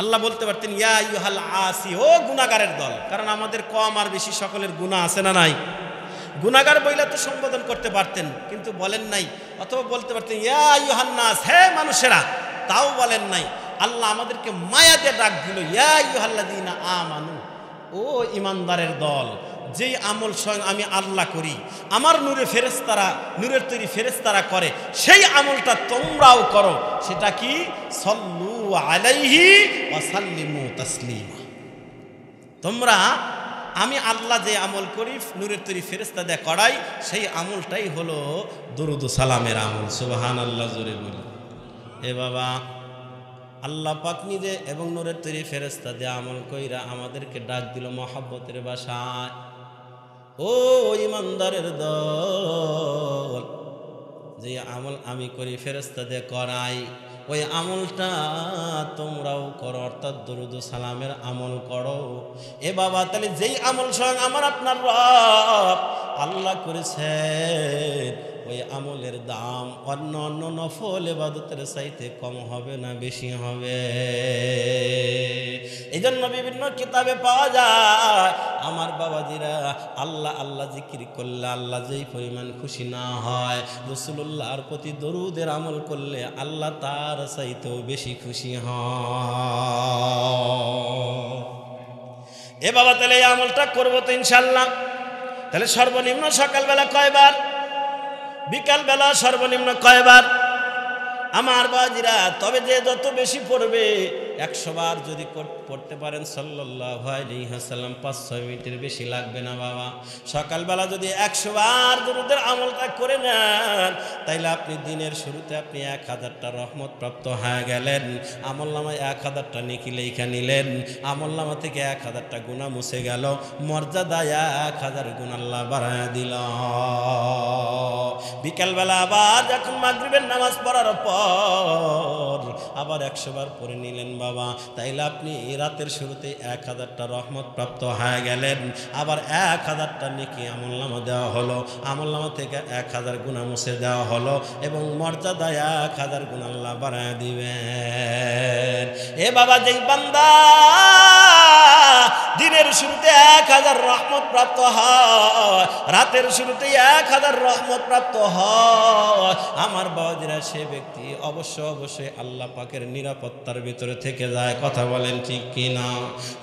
আল্লাহ বলতে পারতেন ইয়া আইয়ুহাল আসি, ও গুনাহগারের দল, কারণ আমাদের কম আর বেশি সকলের গুনাহ আছে না নাই? গুনাহগার বইলা তো সম্বোধন করতে পারতেন, কিন্তু বলেন নাই। অথবা বলতে পারতেন ইয়া আইয়ুহান নাস, হে মানুষেরা, তাও বলেন নাই। আল্লাহ আমাদেরকে মায়া দিয়ে ডাক দিল, ইয়া আইয়ুহাল্লাযীনা আমানু, ও ঈমানদারের দল। যেই আমল স্বয়ং আমি আল্লাহ করি, আমার নূরে ফেরেশতারা, নূরের তৈরি ফেরেশতারা করে, সেই আমলটা তোমরাও করো। সেটা কি? সল্লু আলাইহি ওয়া সাল্লিমু তাসলিমা। তোমরা, আমি আল্লাহ যে আমল করি, নূরের তৈরি ফেরেশতা দিয়ে করাই, সেই আমলটাই হলো দরুদ ও সালামের আমল। সুবহানাল্লাহ জোরে বলি। এ বাবা, আল্লাহ পাক নিজে এবং নূরের তৈরি ফেরেশতা দিয়ে আমল কইরা আমাদেরকে ডাক দিল মহব্বতের ভাষায়, ও ঈমানদারের দল, যে আমল আমি করি ফেরেশতা দিয়ে করাই, ওই আমলটা তোমরাও করো, অর্থাৎ দরুদ ও সালামের আমল করো। এ বাবা, তাহলে যেই আমল স্বয়ং আমার আপনার রব আল্লাহ করেছেন, ওই আমলের দাম অন্য অন্য নফল ইবাদতের চাইতে কম হবে না বেশি হবে? এই জন্য বিভিন্ন কিতাবে পাওয়া যায়, আমার বাবাজিরা, আল্লাহ আল্লাহ জিকির করলে আল্লাহ যেই পরিমাণ খুশি না হয়, রাসূলুল্লাহর প্রতি দরুদের আমল করলে আল্লাহ তার চাইতেও বেশি খুশি হয়। এ বাবা, তাহলে এই আমলটা করবো তো ইনশাল্লাহ। তাহলে সর্বনিম্ন সকালবেলা কয়বার, বিকালবেলা সর্বনিম্ন কয়বার? আমার বাজিরা, তবে যে যত বেশি পড়বে, 100 বার যদি পড়তে পারেন সাল্লাল্লাহু আলাইহি ওয়াসাল্লাম, 5-6 মিনিটের বেশি লাগবে না বাবা। সকালবেলা যদি 100 বার দরুদের আমলটা করে নেন, তাইলে আপনি দিনের শুরুতে আপনি 1000টা রহমত প্রাপ্ত হয়ে গেলেন। আমলনামায় 1000টা নেকি লেখা নিলেন, আমলনামা থেকে 1000টা গুনাহ মুছে গেল, মর্যাদায় 1000 গুণ আল্লাহ বাড়ায় দিল। বিকালবেলা আবার যখন মাগরিবের নামাজ পড়ার পর আবার 100 বার পড়ে নিলেন বাবা, তাইলে আপনি রাতের শুরুতে 1000টা রহমত প্রাপ্ত হয়ে গেলেন। আবার 1000টা নেকি আমলনামা দেওয়া হলো, আমলনামা থেকে 1000 গুনাহ মুছে দেওয়া হলো, এবং মর্যাদায় 1000 গুণ আল্লাহ বাড়ায় দিবেন। এ বাবা, যেই বান্দা দিনের শুরুতে 1000 রহমত প্রাপ্ত হয়, রাতের শুরুতে 1000 রহমত প্রাপ্ত হয়, আমার বাবাজিরা সে ব্যক্তি অবশ্যই আল্লাহ পাকের নিরাপত্তার ভিতরে থেকে যায়। কথা বলেন ঠিক কিনা?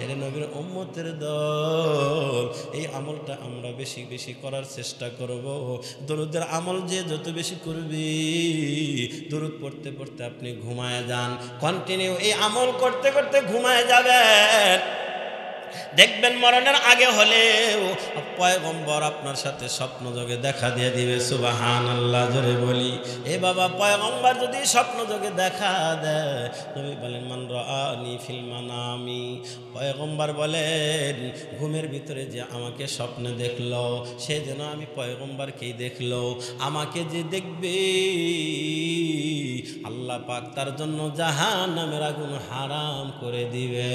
এর নবীর উম্মতের দল, এই আমলটা আমরা বেশি বেশি করার চেষ্টা করব। দরুদের আমল যে যত বেশি করবি, দরুদ পড়তে পড়তে আপনি ঘুমায় যান, কন্টিনিউ এই আমল করতে করতে ঘুমায় যাবেন, দেখবেন মরণের আগে হলেও পয়গম্বর আপনার সাথে স্বপ্ন যোগে দেখা দিয়ে দিবে। সুবহানাল্লাহ, জোরে বলি। এ বাবা, পয়গম্বর যদি স্বপ্ন যোগে দেখা দেয়, নবী বলেন মান রাআনি ফিল মানামি, পয়গম্বর বলেন ঘুমের ভিতরে যে আমাকে স্বপ্নে দেখলো, সে যেন আমি পয়গম্বরকেই দেখলো। আমাকে যে দেখবে আল্লাহ পাক তার জন্য জাহান্নামের আগুন হারাম করে দিবে।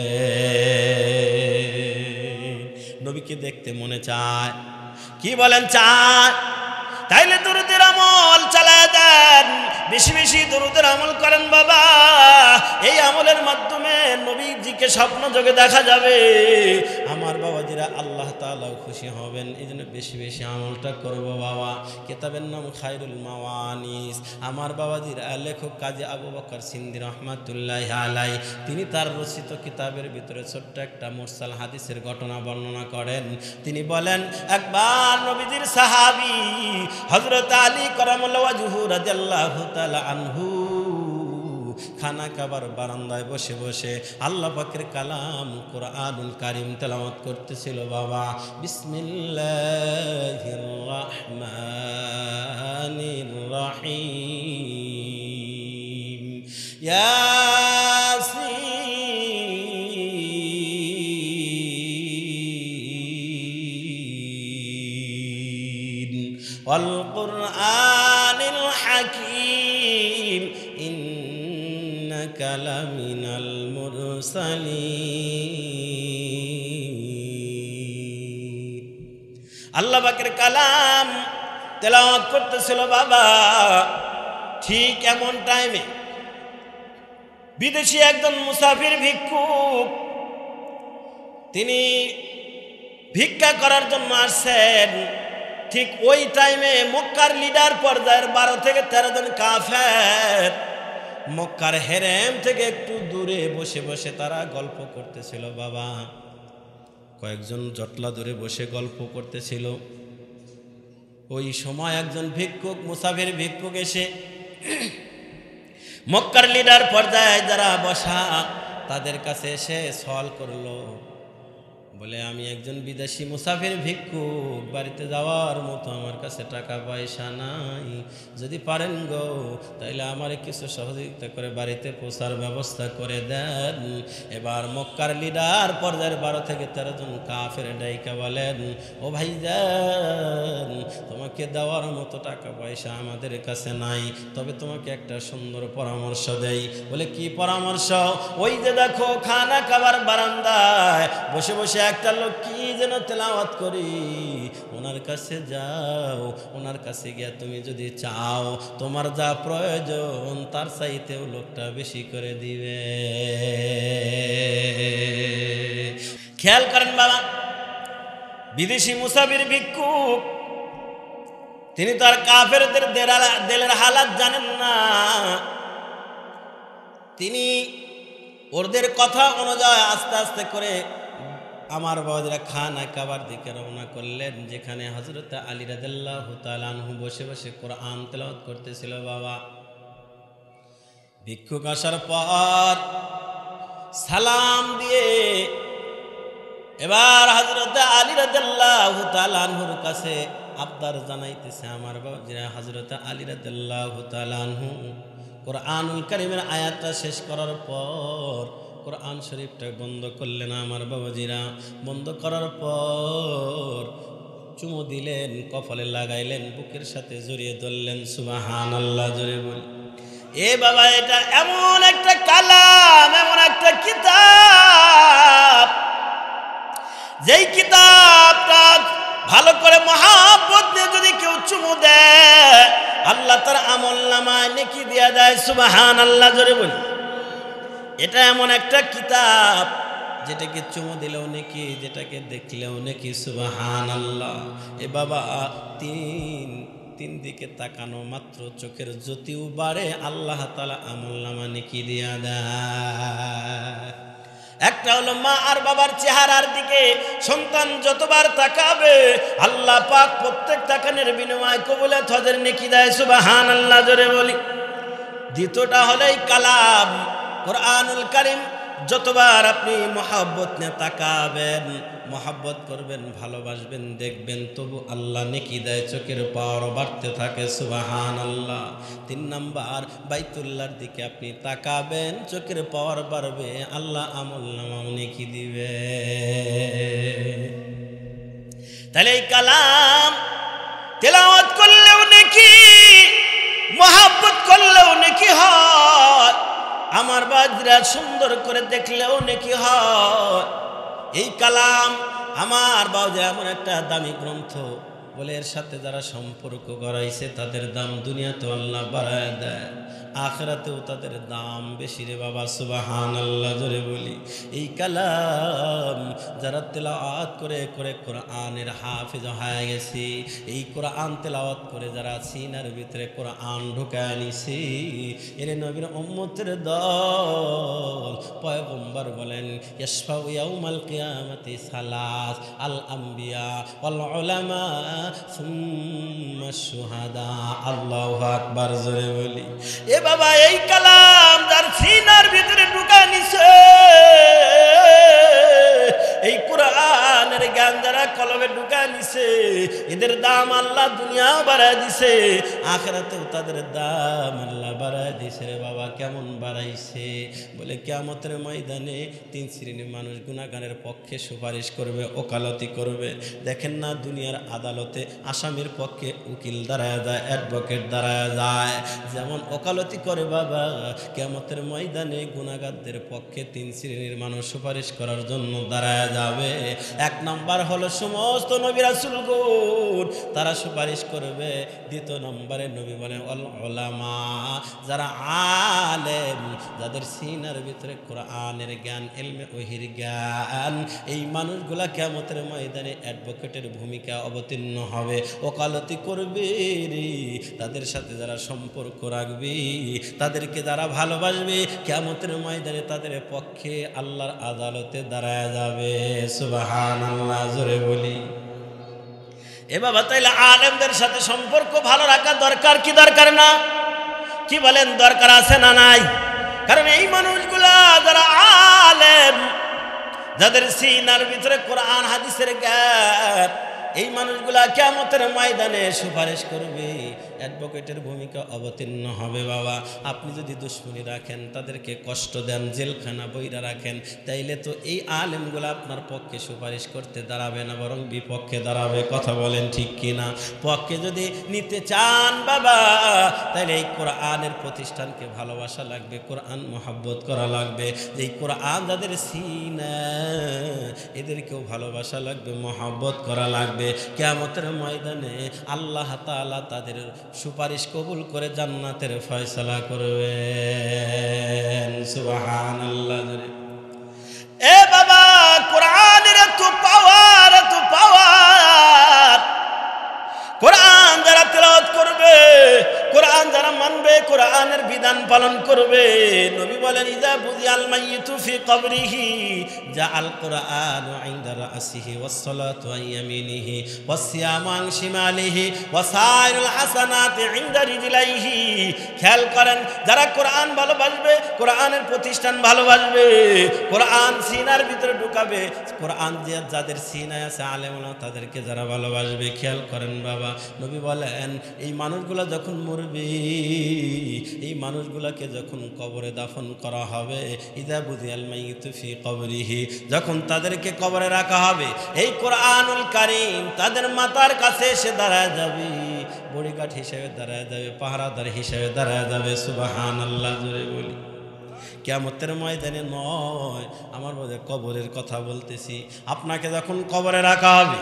নবীকে দেখতে মনে চায়, কি বলেন চায়? তাইলে দরুদের আমল চালায় দেন, বেশি বেশি দরুদের আমল করেন বাবা। এই আমলের মাধ্যমে নবীজিকে স্বপ্ন যোগে দেখা যাবে। আমার বাবাজিরা আল্লাহ তাআলা খুশি হবেন, এই জন্য বেশি বেশি আমলটা করব বাবা। কিতাবের নাম খায়রুল মাওয়ানিস। আমার বাবাজিরা লেখক কাজী আবু বকর সিন্দি রহমাতুল্লাহি আলাইহি, তিনি তার রচিত কিতাবের ভিতরে ছোট্ট একটা মুরসাল হাদিসের ঘটনা বর্ণনা করেন। তিনি বলেন, একবার নবীজির সাহাবী হযরত আলী কারামাল্লাহু ওয়াজহু রাদিয়াল্লাহু তাআলা আনহু খানা কাবার বারান্দায় বসে বসে আল্লাহ পাকের কালাম কুরআনুল কারীম তেলাওয়াত করতেছিল বাবা। বিসমিল্লাহির রাহমানির রাহিম, ইয়াসিন ওয়াল কুরআনিল হাকীম ইন্নাকা লামিনাল মুরসালিন। আল্লাহ পাকের কালাম তেলাওয়াত করতেছিল বাবা। ঠিক এমন টাইমে বিদেশি একজন মুসাফির ভিক্ষুক, তিনি ভিক্ষা করার জন্য আসছেন। ঠিক ওই টাইমে মক্কার লিডার পর্যায়ের 12 থেকে 13 জন কাফের মক্কার হেরেম থেকে একটু দূরে বসে বসে তারা গল্প করতেছিল বাবা। কয়েকজন জটলা দূরে বসে গল্প করতেছিল। ওই সময় একজন ভিক্ষুক, মুসাফির ভিক্ষুক এসে মক্কার লিডার পর্যায়ে যারা বসা তাদের কাছে এসে সওয়াল করলো, বলে আমি একজন বিদেশি মুসাফির ভিক্ষুক, বাড়িতে যাওয়ার মতো আমার কাছে টাকা পয়সা নাই, যদি পারেন গো তাইলে আমার কিছু সহযোগিতা করে বাড়িতে পৌঁছার ব্যবস্থা করে দেন। এবার মক্কার লিডার পর্যায়ের 12 থেকে 13 জন কাফের ডাইকা বলেন, ও ভাইজান, তোমাকে দেওয়ার মতো টাকা পয়সা আমাদের কাছে নাই, তবে তোমাকে একটা সুন্দর পরামর্শ দেই। বলে কি পরামর্শ? ওই যে দেখো খানা খাবার বারান্দায় বসে বসে একটা লোক কি যেন তেলাওয়াত করি, ওনার কাছে যাও, ওনার কাছে গিয়ে তুমি যদি চাও তোমার যা প্রয়োজন তার চাইতেও লোকটা বেশি করে দিবে। খেয়াল করেন বাবা, বিদেশি মুসাফির ভিক্ষুক, তিনি তো আর কাফেরদের দিলের হালাত জানেন না। তিনি ওদের কথা অনুযায়ী আস্তে আস্তে করে আমার বাবাজিরা খানা কাবার দিকে রওনা করলেন, যেখানে হযরত আলী রাদিয়াল্লাহু তাআলা আনহু বসে বসে কোরআন তেলাওয়াত করতেছিল বাবা। ভিক্ষুক আসার পর সালাম দিয়ে এবার হযরত আলী রাদিয়াল্লাহু তাআলা আনহুর কাছে আবদার জানাইতেছে আমার বাবাজিরা। হযরত আলী রাদিয়াল্লাহু তাআলা আনহু কোরআনুল কারীমের আয়াতটা শেষ করার পর কোরআন শরীফটা বন্ধ করলেন আমার বাবাজিরা। বন্ধ করার পর চুমু দিলেন, কপালে লাগাইলেন, বুকের সাথে জড়িয়ে ধরলেন। সুবহানাল্লাহ, জোরে বলি। এ বাবা, এটা এমন একটা কালাম, এমন একটা কিতাব, যেই কিতাবটা ভালো করে মহাব্বত দিয়ে যদি কেউ চুমু দেয় আল্লাহ তার আমলনামায় নেকি দিয়া দেয়। সুবহানাল্লাহ, জোরে বলি। এটা এমন একটা কিতাব যেটাকে চুমু দিলেও নেকি, যেটাকে দেখলেও নেকি। সুবহানাল্লাহ। এ বাবা, তিন দিকে তাকানো মাত্র চোখের জ্যোতিও বাড়ে, আল্লাহ তাআলা আমলনামা নেকি দিয়া দেয়। একটা হলো মা আর বাবার চেহারার দিকে সন্তান যতবার তাকাবে আল্লাহ পাক প্রত্যেক তাকানের বিনিময়ে কবুলাত হজের নেকি দেয়, সুবহানাল্লাহ জোরে বলি। দ্বিতীয়টা হলো এই কালাম কোরআনুল কারীম, যতবার আপনি মহব্বত নিয়ে তাকাবেন, মহব্বত করবেন, ভালোবাসবেন, দেখবেন, তবু আল্লাহ নেকি দেয়, চোখের পাওয়ার বাড়তে থাকে, সুবহানাল্লাহ। 3 নাম্বার বাইতুল্লাহর দিকে আপনি তাকাবেন, চোখের পাওয়ার বাড়বে, আল্লাহ আমলনামা নেকি দিবে। তাহলে এই কালাম তেলাওয়াত করলেও নেকি, মহব্বত করলেও নেকি হয়, আমার বাজরা সুন্দর করে দেখলেও নেকি হয়। এই কালাম আমার বাজরা এমন একটা দামি গ্রন্থ, বলে এর সাথে যারা সম্পর্ক করাইছে তাদের দাম দুনিয়াতে আল্লাহ বাড়ায় দেয়, আখিরাতেও তাদের দাম বেশি রে বাবা, সুবহানাল্লাহ জোরে বলি। এই কালাম যারা তেলাওয়াত করে করে কোরআনের হাফেজ হয়ে গেছে, এই কোরআন তেলাওয়াত করে যারা সিনার ভিতরে কোরআন ঢুকায় নিছে, এর নবীর উম্মতের দল। পয়গম্বর বলেন ইয়াশফাউ ইয়াউমাল কিয়ামাতি সালাস, আল আম্বিয়া ওয়াল উলামা সুম্মা শুহাদা। আল্লাহু আকবার জোরে বলি। এ বাবা এই কালাম যার সিনার ভিতরে ঢুকায় নিছে, এই কোরআনের জ্ঞান যারা কলবে ঢুকায় নিছে, এদের দাম আল্লাহ দুনিয়া বাড়ায় দিছে, আখিরাতেও তাদের দাম আল্লাহ বাড়ায় দিছে রে বাবা। কেমন বাড়াইছে? বলে কিয়ামতের ময়দানে 3 শ্রেণীর মানুষ গুনাহগারের পক্ষে সুপারিশ করবে, ওকালতি করবে। দেখেন না দুনিয়ার আদালতে আসামির পক্ষে উকিল দাঁড়ায় যায়, অ্যাডভোকেট দাঁড়ায় যায়, যেমন ওকালতি করে বাবা, কিয়ামতের ময়দানে গুনাহগারদের পক্ষে 3 শ্রেণীর মানুষ সুপারিশ করার জন্য দাঁড়ায় যাবে। 1 নাম্বার হলো সমস্ত নবী রাসূলগণ, তারা সুপারিশ করবে। 2 নম্বরে নবী বলেন আল উলামা, যারা আলেম, যাদের সিনার ভিতরে কোরআনের জ্ঞান, ইলমে ওহির জ্ঞান, এই মানুষগুলা কিয়ামতের ময়দানে অ্যাডভোকেটের ভূমিকা অবতীর্ণ হবে, ওকালতি করবে রে। তাদের সাথে যারা সম্পর্ক রাখবে, তাদেরকে যারা ভালোবাসবে, কিয়ামতের ময়দানে তাদের পক্ষে আল্লাহর আদালতে দাঁড়ায় যাবে, সুবহানাল্লাহ জোরে বলি। এ বাবা তাইলে আলেমদের সাথে সম্পর্ক ভালো রাখা দরকার কি দরকার না? কি বলেন, দরকার আছে না নাই? কারণ এই মানুষগুলা যারা আলেম, যাদের সিনার ভিতরে কোরআন হাদিসের জ্ঞান, এই মানুষগুলা কিয়ামতের ময়দানে সুপারিশ করবে, অ্যাডভোকেটের ভূমিকা অবতীর্ণ হবে বাবা। আপনি যদি দুশ্মনী রাখেন, তাদেরকে কষ্ট দেন, জেলখানা বইরা রাখেন, তাইলে তো এই আলেমগুলা আপনার পক্ষে সুপারিশ করতে দাঁড়াবে না, বরং বিপক্ষে দাঁড়াবে। কথা বলেন ঠিক কিনা? পক্ষে যদি নিতে চান বাবা, তাইলে এই কোরআনের প্রতিষ্ঠানকে ভালোবাসা লাগবে, কোরআন মহব্বত করা লাগবে। যে কোরআন যাদের সিনা, এদেরকেও ভালোবাসা লাগবে, মহব্বত করা লাগবে। কিয়ামতের ময়দানে আল্লাহ তাআলা তাদের সুপারিশ কবুল করে জান্নাতের ফয়সালা করবেন, সুবহানাল্লাহ। এ বাবা কোরআনের এত পাওয়ার, এত পাওয়ার। কোরআন যারা তেলাওয়াত করবে, কোরআন যারা মানবে, কোরআনের বিধান পালন করবে, নবী বলেন ইযা বুদিয়াল মাইয়িতু ফি কবরিহি জাআল কুরআনু ইনদা রাসিহি ওয়াস সালাতু আন ইয়ামিনিহি ওয়াস সিয়ামু আন শিমালিহি ওয়া সাইরুল হাসানাতি ইনদা রিজলাইহি। খেয়াল করেন, যারা কোরআন ভালোবাসবে, কোরআনের প্রতিষ্ঠান ভালোবাসবে, কোরআন সিনার ভিতরে ঢুকাবে, কোরআন যাদের সিনায় আছে আলেমরা, তাদেরকে যারা ভালোবাসবে, খেয়াল করেন বাবা, নবী বলেন এই মানুষগুলা যখন মরবে, এই মানুষগুলাকে যখন কবরে দাফন করা হবে, ইযা বুদিয়াল মাইয়িতু ফি কবরিহি, যখন তাদেরকে কবরে রাখা হবে, এই কোরআনুল কারীম তাদের মাথার কাছে এসে দাঁড়ায় যাবে, বডিগার্ড হিসেবে দাঁড়ায় যাবে, পাহারাদার হিসেবে দাঁড়ায় যাবে, সুবহানাল্লাহ জোরে বলি। কিয়ামতের ময়দানে নয়, আমার বোধহয় কবরের কথা বলতেছি। আপনাকে যখন কবরে রাখা হবে,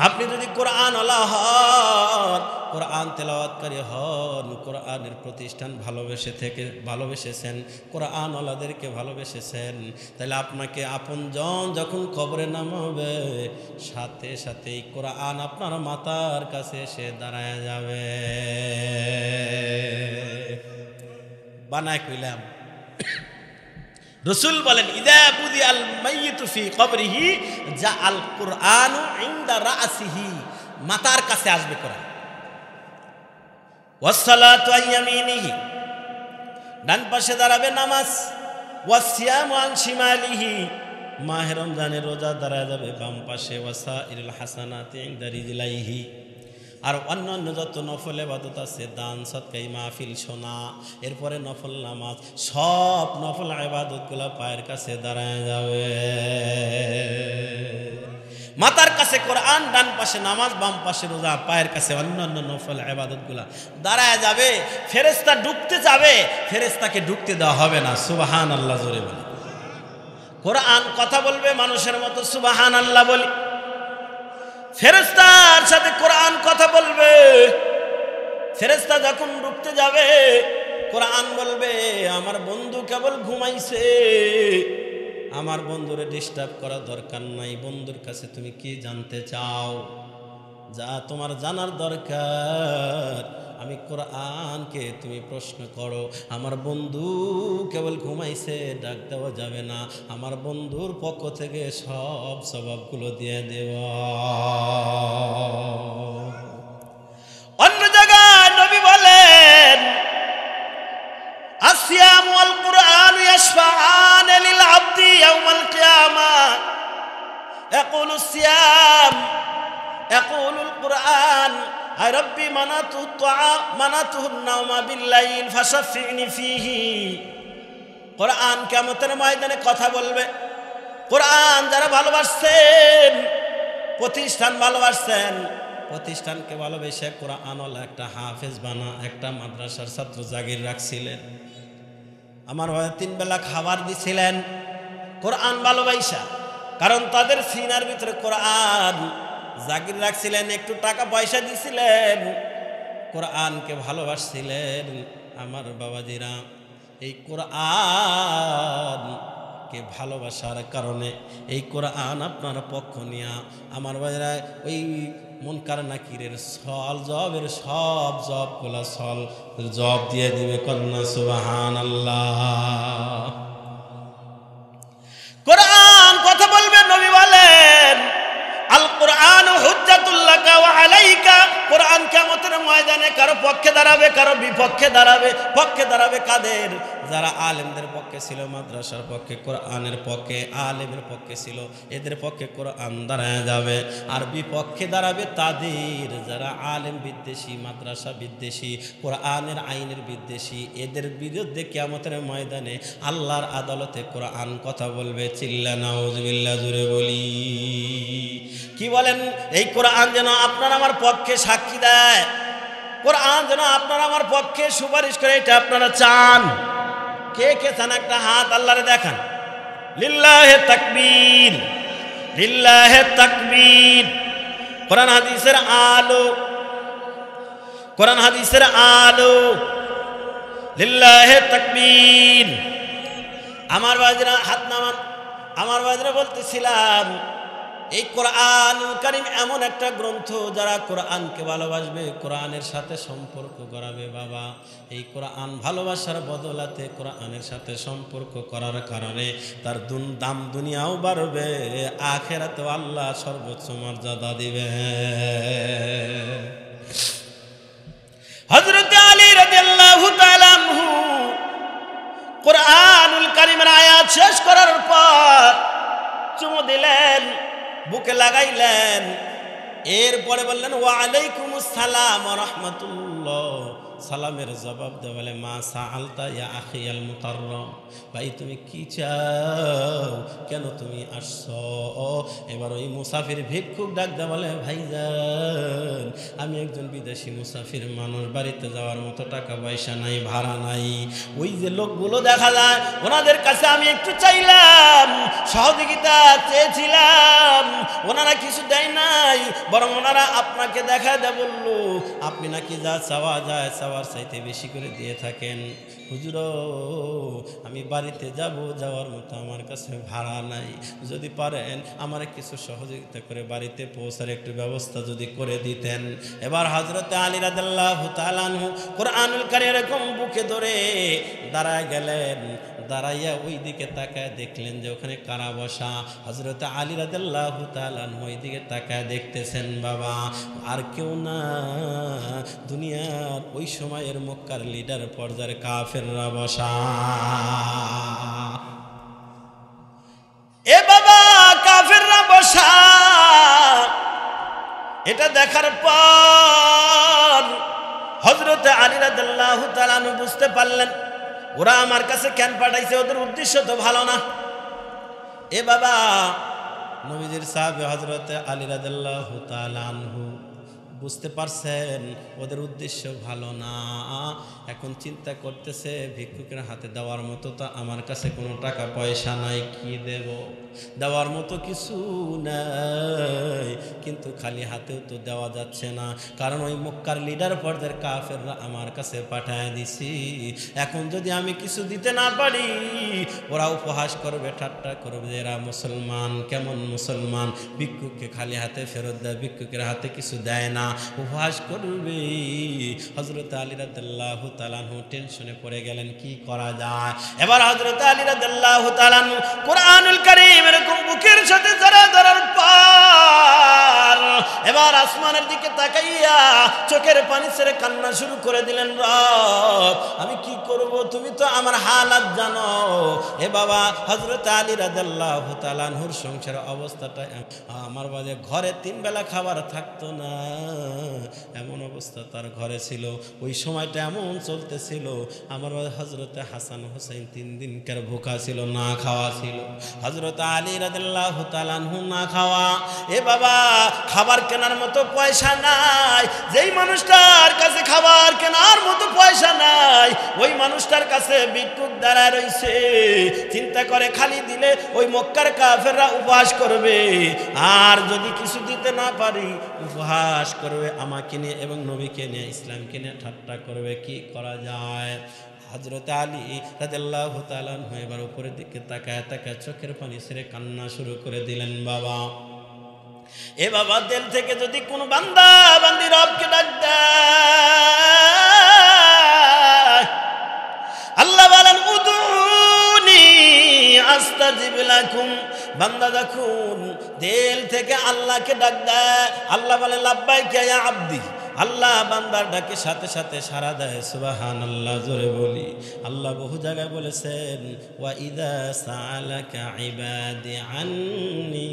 আপনি যদি কোরআন আল্লাহ হন, কোরআন তেলাওয়াতকারী হন, কোরআনের প্রতিষ্ঠান ভালোবেসেছেন, কোরআন আল্লাহদেরকে ভালোবেসেছেন, তাহলে আপনাকে আপনজন যখন কবরে নামাবে সাথে সাথেই কোরআন আপনার মাথার কাছে এসে দাঁড়ায় যাবে। বানায় কইলাম, রাসূল বলেন ইদা বুদি আল মাইয়িতু ফি কবরিহি জা আল কুরআনু ইনদা রাসিহি, মাথার কাছে আসবে কোরআন। ওয়াস সালাতু আন ইয়ামিনিহি, ডান পাশে দাঁড়াবে নামাজ। ওয়াস সিয়ামু আন শিমালিহি, মাহে রমজানের রোজা দাঁড়ায় যাবে বাম পাশে। ওয়াসাইরুল হাসানাতি ইনদা রিজলাইহি, আর অন্যান্য যত নফল ইবাদত আছে, দান সদকা মাহফিল শোনা, এরপরে নফল নামাজ, সব নফল ইবাদতগুলো পায়ের কাছে দাঁড়ায় যাবে। মাথার কাছে কোরআন, ডান পাশে নামাজ, বাম পাশে রোজা, পায়ের কাছে অন্যান্য নফল ইবাদতগুলো দাঁড়ায় যাবে। ফেরেশতা ঢুকতে যাবে, ফেরেশতাকে ঢুকতে দেওয়া হবে না। সুবহানাল্লাহ জোরে বলে। কোরআন কথা বলবে মানুষের মতো, সুবহানাল্লাহ বলি। ফেরেশতার সাথে কোরআন কথা বলবে। ফেরেশতা যখন ঢুকতে যাবে, কোরআন বলবে আমার বন্ধু কেবল ঘুমাইছে, আমার বন্ধুরে ডিস্টার্ব করা দরকার নাই। বন্ধুর কাছে তুমি কি জানতে চাও, যা তোমার জানার দরকার, আমি কোরআনকে তুমি প্রশ্ন করো। আমার বন্ধু কেবল ঘুমাইছে, ডাক দেওয়া যাবে না, আমার বন্ধুর পক্ষ থেকে সব সওয়াবগুলো দিয়ে দেব। অন্য জায়গায় নবী বলেন আসিয়াম ওয়াল কুরআন ইয়াশফাআন লিল আবদি ইয়াউমাল কিয়ামাহ, ইয়াকুলু সিয়াম ইয়াকুলুল কুরআন আয় রব্বি মানাতুহুন নাওমা বিল্লাইল ফাশাফিনি ফিহি। কোরআন কিয়ামতের ময়দানে কথা বলবে। কোরআন যারা ভালোবাসছেন, প্রতিষ্ঠান ভালোবাসছেন, প্রতিষ্ঠানকে ভালোবেসে কোরআনওয়ালা একটা হাফেজ বানা, একটা মাদ্রাসার ছাত্র জাগির রাখছিলেন, আমার ভাই 3 বেলা খাবার দিছিলেন কোরআন ভালোবাসা, কারণ তাদের সিনার ভিতরে কোরআন জাগির রাখছিলেন, একটু টাকা পয়সা দিছিলেন, কোরআনকে ভালোবাসছিলেন। আমার বাবাজিরা, এই কোরআনকে ভালোবাসার কারণে এই কোরআন আপনার পক্ষ নিয়া আমার বাবাজিরা ওই মুনকার নাকিরের সল জবের সব জবগুলা সল জব দিয়ে দিবে। কন্যা সুবহানাল্লাহ। কোরআন কথা বলবে। নবী বলেন আল কুরআন হুজ্জাতুল লাকা ওয়া আলাইকা। কোরআন কিয়ামতের ময়দানে কারো পক্ষে দাঁড়াবে, কারো বিপক্ষে দাঁড়াবে। পক্ষে দাঁড়াবে কাদের? যারা আলেমদের পক্ষে ছিল, মাদ্রাসার পক্ষে, কোরআনের পক্ষে, আলেমের পক্ষে ছিল, এদের পক্ষে কোরআন দাঁড়ায় যাবে। আর বিপক্ষে দাঁড়াবে তাদের যারা আলেম বিদ্বেষী, মাদ্রাসা বিদ্বেষী, কোরআনের আইনের বিদ্বেষী। এদের বিরুদ্ধে কিয়ামতের ময়দানে আল্লাহর আদালতে কোরআন কথা বলবে। চিল্লা নাউজুবিল্লাহ জুড়ে বলি। কি বলেন? এই কোরআন যেন আপনার আমার পক্ষে সাক্ষী দেয়, কোরআন যেন আপনার আমার পক্ষে সুপারিশ করে, এটা আপনারা চান? কে কে চান? একটা হাত আল্লাহরে দেখান। লিল্লাহে তাকবীর, লিল্লাহে তাকবীর। কোরআন হাদিসের আলো, কোরআন হাদিসের আলো, লিল্লাহে তাকবীর। আমার বাজরা হাত নামান। আমার বাজরা বলতেছিলাম এই কোরআনুল কারীম এমন একটা গ্রন্থ, যারা কোরআনকে ভালোবাসবে, কোরআনের সাথে সম্পর্ক করাবে। বাবা, এই কোরআন ভালোবাসার বদলাতে, কোরআনের সাথে সম্পর্ক করার কারণে তার দাম দুনিয়াও বাড়বে, আখিরাতেও আল্লাহ সর্বোচ্চ মর্যাদা দিবে। হযরত আলী রাদিয়াল্লাহু তাআলা আনহু কোরআনুল কারীমের আয়াত শেষ করার পর চুমু দিলেন, বুকে লাগাইলেন, এরপরে বললেন ওয়া আলাইকুমুস সালাম ওয়া রাহমাতুল্লাহ। সালামের জবাব দেয়, বলে মা সাআলতা ইয়া আখি আল মুকাররম, ভাই তুমি কি চাও, কেন তুমি আসছো? এবার ওই মুসাফির ভিক্ষুক ডাক দেয়, বলে ভাইজান আমি একজন বিদেশি মুসাফির মানুষ, বাড়িতে যাওয়ার মতো টাকা পয়সা নাই, ভাড়া নাই। ওই যে লোকগুলো দেখা যায় ওনাদের কাছে আমি একটু চাইলাম, সহযোগিতা চেয়েছিলাম, ওনারা কিছু দেয় নাই, বরং ওনারা আপনাকে দেখা দেয়, বললো আপনি নাকি যা চাওয়া যায় চাওয়ার চাইতে বেশি করে দিয়ে থাকেন। হুজুর আমি বাড়িতে যাওয়ার মতো আমার কাছে ভাড়া নাই, যদি পারেন আমার কিছু সহযোগিতা করে বাড়িতে পৌঁছার একটু ব্যবস্থা যদি করে দিতেন। এবার হযরত আলী রাদিয়াল্লাহু তাআলা আনহু কুরআনুল কারীম এরকম বুকে ধরে দাঁড়ায় গেলেন, দাঁড়াইয়া ওই দিকে তাকায় দেখলেন যে ওখানে কারা বসা। হযরত আলী রাদিয়াল্লাহু তাআলা আনহু ওই দিকে তাকায় দেখতেছেন, বাবা আর কেউ না, দুনিয়ার ওই সময়ের মক্কার লিডার পর্যায়ের কাফেররা বসা। এ বাবা কাফেররা বসা, এটা দেখার পর হযরত আলী রাদিয়াল্লাহু তাআলা আনহু বুঝতে পারলেন ওরা আমার কাছে কেন পাঠাইছে, ওদের উদ্দেশ্য তো ভালো না। এ বাবা নবীজির সাহাবী হযরত আলী রাদিয়াল্লাহু তাআলা আনহু বুঝতে পারছেন ওদের উদ্দেশ্য ভালো না। এখন চিন্তা করতেছে ভিক্ষুকের হাতে দেওয়ার মতো তো আমার কাছে কোনো টাকা পয়সা নাই, কি দেব, দেওয়ার মতো কিছু নাই, কিন্তু খালি হাতেও তো দেওয়া যাচ্ছে না, কারণ ওই মক্কার লিডার পর্যায়ের কাফেররা আমার কাছে পাঠায় দিছি। এখন যদি আমি কিছু দিতে না পারি ওরা উপহাস করবে, ঠাট্টা করবে, এরা মুসলমান, কেমন মুসলমান, ভিক্ষুককে খালি হাতে ফেরত দেয়, ভিক্ষুকের হাতে কিছু দেয় না, উপহাস করবে। হযরত আলী রাদিয়াল্লাহু তাআলা আনহু টেনশনে পড়ে গেলেন, কি করা যায়। এবার হযরত আলী রাদিয়াল্লাহু তাআলা আনহু কুরআনুল কারীম এরকম বুকের সাথে ধরার পর এবার আসমানের দিকে তাকাইয়া চোখের পানি ছেড়ে কান্না শুরু করে দিলেন, রব আমি কি করব, তুমি তো আমার হালাত জানো। এ বাবা হযরত আলী রাদিয়াল্লাহু তাআলা আনহুর সংসারের অবস্থাটা আমার বাজে, ঘরে 3 বেলা খাবার থাকতো না, এমন অবস্থা তার ঘরে ছিল। ওই সময়টা এমন চলতেছিল, আমার হযরত হাসান হুসাইন 3 দিনকার ভুখা ছিল, না খাওয়া ছিল। হযরত আলী রাদিয়াল্লাহু তাআলা আনহু না খাওয়া। এ বাবা খাবার কেনার মতো পয়সা নাই, যেই মানুষটার কাছে খাবার কেনার মতো পয়সা নাই ওই মানুষটার কাছে ভিক্ষুক দাঁড়ায় রইছে, চিন্তা করে খালি দিলে ওই মক্কার কাফেররা উপহাস করবে, আর যদি কিছু দিতে না পারি উপহাস করবে আমাকে নিয়ে এবং নবীকে নিয়ে, ইসলামকে নিয়ে ঠাট্টা করবে, কি করা যায়। হযরত আলী রাদিয়াল্লাহু তাআলা আনহু এবার উপরের দিকে তাকায় চোখের পানি ছেড়ে কান্না শুরু করে দিলেন। বাবা এ বাবা দিল থেকে যদি কোনো বান্দা বান্দি রবকে ডাক দেয়, আল্লাহ বলেন উদুনি আস্তাজিব লাকুম, বান্দা যখন দিল থেকে আল্লাহকে ডাক দেয়, আল্লাহ বলে লাব্বাইকা ইয়া আব্দি, আল্লাহ বান্দার ডাকে সাথে সাথে সাড়া দেয়। সুবহানাল্লাহ, জোরে বলি। আল্লাহ বহু জায়গায় বলেছেন ওয়া ইযা সাআলাকা ইবাদি আন্নি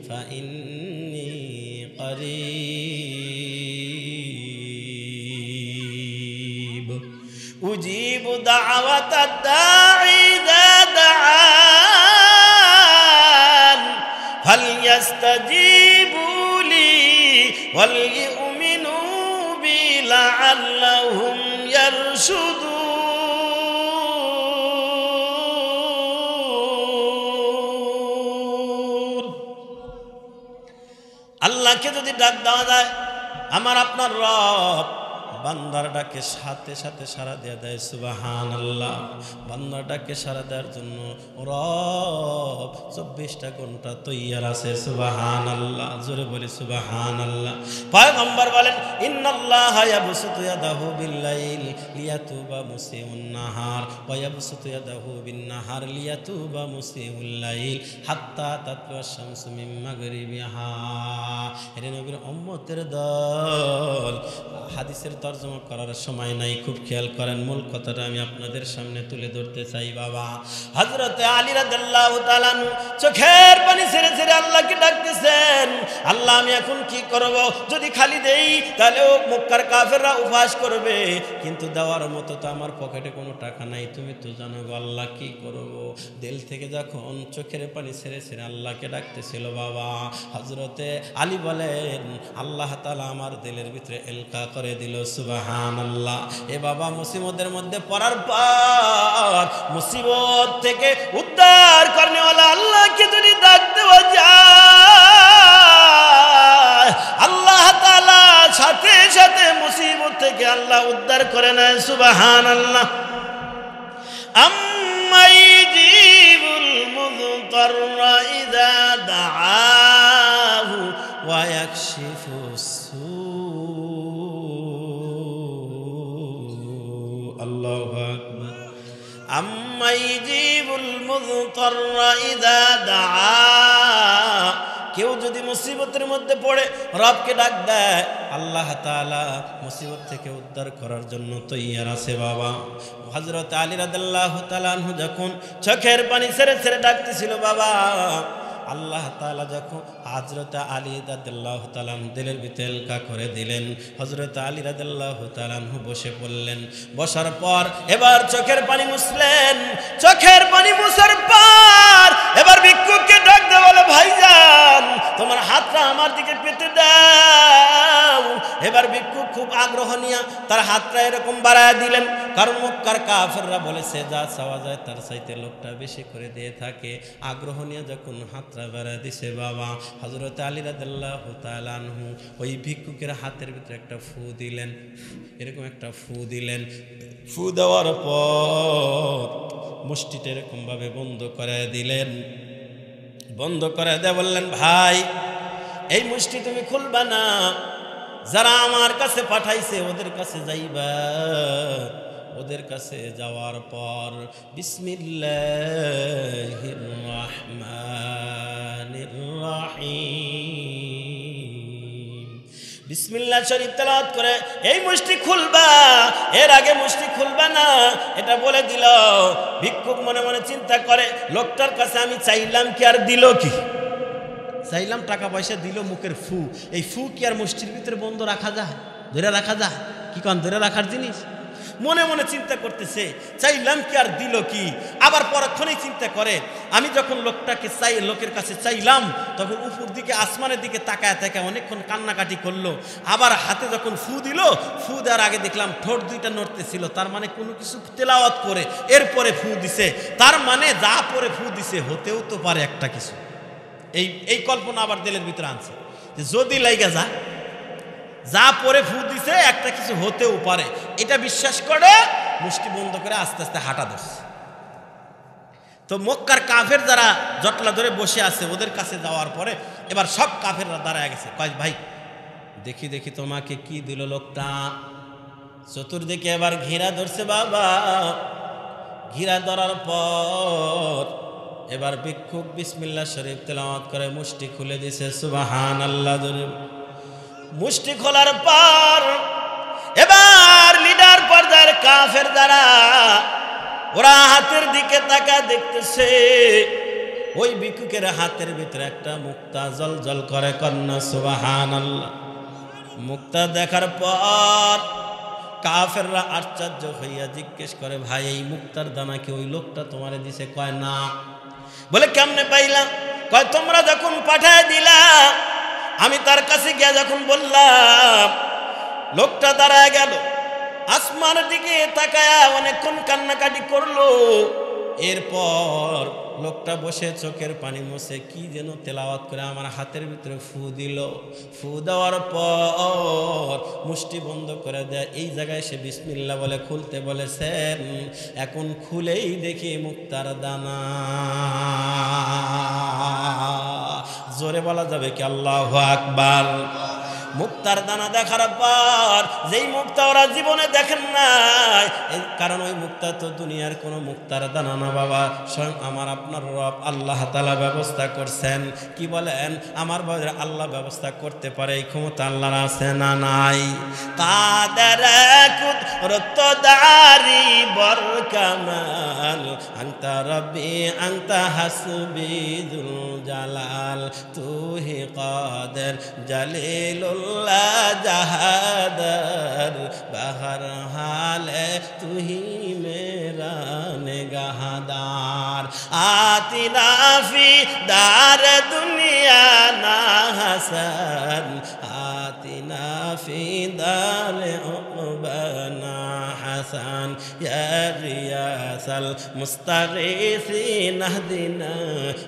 ফাইন্নী করিব উজিবু দাওয়াতাদ দাঈ ইযা দাআন ফালইস্তাজিবু লি ওয়াল ইউমিনু লাআল্লাহুম ইয়ারশুদুন। আল্লাহকে যদি ডাক দেওয়া যায়, আমার আপনার রব বান্দার ডাকে সাথে সাথে সাড়া দিয়ে দেয়। সুবহানাল্লাহ, বান্দার ডাকে সাড়া দেওয়ার জন্য রব 24টা ঘন্টা তৈয়ার আছে। সুবহানাল্লাহ, জোরে বলি সুবহানাল্লাহ। পয়গম্বর বলেন ইন্নাল্লাহা ইয়াবসুতু ইয়াদাহু বিল-লাইল লিয়াতুবা মুসিউন নাহার ওয়া ইয়াবসুতু ইয়াদাহু বিন-নাহার লিয়াতুবা মুসিউল লাইল হাত্তা তাতলুয়া শামসু মিন মাগরিবিহা। এর নবীর উম্মতের দল, হাদিসের তর্জমা করার সময় নাই, খুব খেয়াল করেন, মূল কথাটা আমি আপনাদের সামনে তুলে ধরতে চাই। বাবা হযরতে আলী রাদিয়াল্লাহু তাআলা চোখের পানি ছেড়ে ছেড়ে আল্লাহকে ডাকতেছেন, আল্লাহ আমি এখন কি করব? যদি খালি দেই তাহলে ও মক্কার কাফেররা উপহাস করবে, কিন্তু দেওয়ার মতো তো আমার পকেটে কোনো টাকা নাই, তুমি তো জানো আল্লাহ কি করব? দিল থেকে যখন চোখের পানি ছেড়ে ছেড়ে আল্লাহকে ডাকতেছিল বাবা, হযরতে আলী বলেন আল্লাহ তাআলা আমার দিলের ভিতরে এলকা করে দিল, সুবহানাল্লাহ। এ বাবা মুসিবতের মধ্যে পড়ার পর মুসিবত থেকে উদ্ধার করনেওয়ালা আল্লাহকে যদি ডাক দেওয়া যায়, আল্লাহ তাআলা সাথে সাথে মুসিবত থেকে আল্লাহ উদ্ধার করে নেয়, সুবহানাল্লাহ। আম্মাইজিবুল মুযতাররা ইযা দাআহু ওয়া ইয়াকশিফুস সূ। আল্লাহু আকবার। আম্মাইজিবুল মুযতাররা ইযা দাআ, কেউ যদি মুসিবতের মধ্যে পড়ে রবকে ডাক দেয়, আল্লাহ তাআলা মুসিবত থেকে উদ্ধার করার জন্য তৈয়ার আছে বাবা। হযরত আলী রাদিয়াল্লাহু তাআলা আনহু যখন চোখের পানি ছেড়ে ছেড়ে ডাকতেছিল বাবা, আল্লাহ তাআলা যখন হযরত আলী রাদিয়াল্লাহু তাআলা দিলের ভিতরে এলকা করে দিলেন, হযরত আলী রাদিয়াল্লাহু তাআলা বসে পড়লেন। বসার পর এবার চোখের পানি মুছলেন, চোখের পানি মুছার পর এবার ভিক্ষুককে ডাক দিয়ে বলে, ভাইজান তোমার হাতটা আমার দিকে পেতে দাও। এবার ভিক্ষুক খুব আগ্রহ নিয়ে তার হাতটা এরকম বাড়ায় দিলেন, কারণ মক্কার কাফেররা বলেছে যা চাওয়া যায় তার চাইতে লোকটা বেশি করে দিয়ে থাকে। আগ্রহ নিয়ে যখন হাতটা বাড়ায় দিছে বাবা, হযরত আলী রাদিয়াল্লাহু তাআলা আনহু ওই ভিক্ষুকের হাতের ভিতরে একটা ফু দিলেন, এরকম একটা ফু দিলেন। ফু দেওয়ার পর মুষ্টিটা এরকম ভাবে বন্ধ করে দিলেন। বন্ধ করে দিয়ে বললেন, ভাই এই মুষ্টি তুমি খুলবা না, যারা আমার কাছে পাঠাইছে ওদের কাছে যাইবা। ওদের কাছে যাওয়ার পর বিসমিল্লাহির রহমানির রহিম বিসমিল্লাহ শরীফ তেলাওয়াত করে এই মুষ্টি খুলবা, এর আগে মুষ্টি খুলবা না, এটা বলে দিল। ভিক্ষুক মনে মনে চিন্তা করে, লোকটার কাছে আমি চাইলাম কি আর দিল কি? চাইলাম টাকা পয়সা, দিল মুখের ফু। এই ফু কি আর মুষ্টির ভিতরে বন্ধ রাখা যায়? ধরে রাখা যায় কি? কারণ ধরে রাখার জিনিস। মনে মনে চিন্তা করতেছে, চাইলাম কি আর দিল কি? আবার পরক্ষণেই চিন্তা করে, আমি যখন লোকটাকে চাই, লোকের কাছে চাইলাম, তখন উপর দিকে আসমানের দিকে তাকায় তাকায় অনেকক্ষণ কান্নাকাটি করলো। আবার হাতে যখন ফু দিল, ফু দেওয়ার আগে দেখলাম ঠোঁট দুইটা নড়তেছিল, তার মানে কোনো কিছু তেলাওয়াত করে এরপরে ফু দিছে। তার মানে যা পরে ফু দিছে হতেও তো পারে একটা কিছু। এই কল্পনা আবার দিলের ভিতরে আনছে যে যদি লাইগা যা পরে ফু দিছে একটা কিছু হতেও পারে। এটা বিশ্বাস করে মুষ্টি বন্ধ করে আস্তে আস্তে হাঁটা ধরছে। তো মক্কার কাফের যারা জটলা ধরে বসে আছে ওদের কাছে যাওয়ার পরে এবার সব কাফেররা দাঁড়ায় গেছে, কয় ভাই দেখি দেখি তোমাকে কি দিল লোকটা। চতুর্দিকে এবার ঘিরা ধরছে বাবা। ঘিরা ধরার পর এবার ভিক্ষুক বিসমিল্লাহ শরীফ তেলাওয়াত করে মুষ্টি খুলে দিছে, সুবহানাল্লাহ। মুষ্টি খোলার পর এবার লিডার পর্যায়ের কাফের যারা ওরা হাতের দিকে তাকা দেখতেছে, ওই ভিক্ষুকের হাতের ভিতরে একটা মুক্তা জলজল করে, কন্যা সুবহানাল্লাহ। মুক্তা দেখার পর কাফেররা আশ্চর্য হইয়া জিজ্ঞেস করে, ভাই এই মুক্তার দানা কি ওই লোকটা তোমারে দিছে? কয় না। বলে কেমনে পাইলাম? কয় তোমরা যখন পাঠায় দিলা, আমি তার কাছে গিয়া যখন বললাম, লোকটা দাঁড়ায় গেল, আসমানের দিকে তাকায়া অনেকক্ষণ কান্নাকাটি করলো। এরপর লোকটা বসে চোখের পানি মুছে কি যেন তেলাওয়াত করে আমার হাতের ভিতরে ফু দিল। ফু দেওয়ার পর মুষ্টি বন্ধ করে দেয়। এই জায়গায় সে বিসমিল্লাহ বলে খুলতে বলেছেন। এখন খুলেই দেখি মুক্তার দানা। জোরে বলা যাবে কি আল্লাহু আকবার? মুক্তার দানা দেখার পর যেই মুক্তা ওরা জীবনে দেখেন নাই, কারণ ওই মুক্তা তো দুনিয়ার কোনো মুক্তার দানা না বাবা, স্বয়ং আমার আপনার রব আল্লাহ তাআলা ব্যবস্থা করছেন। কি বলেন? আমার বাবা আল্লাহ ব্যবস্থা করতে পারে, এই ক্ষমতা আল্লাহর আছে না নাই? কাদের কুদরত দারি বর কামাল, আনতা রব্বি আনতা হাসবি যুল জালাল, তুহি কাদের জলিলুল্লাহ জাহাদার, বাহর হালে তুহি মেরা নিগাহদার, আতিনা ফি দার দুনিয়া না হাসান, আতিনা ফি দার উকবানা হাসান, ইয়া রিয়াসাল মুস্তাগীসিন আহদিনা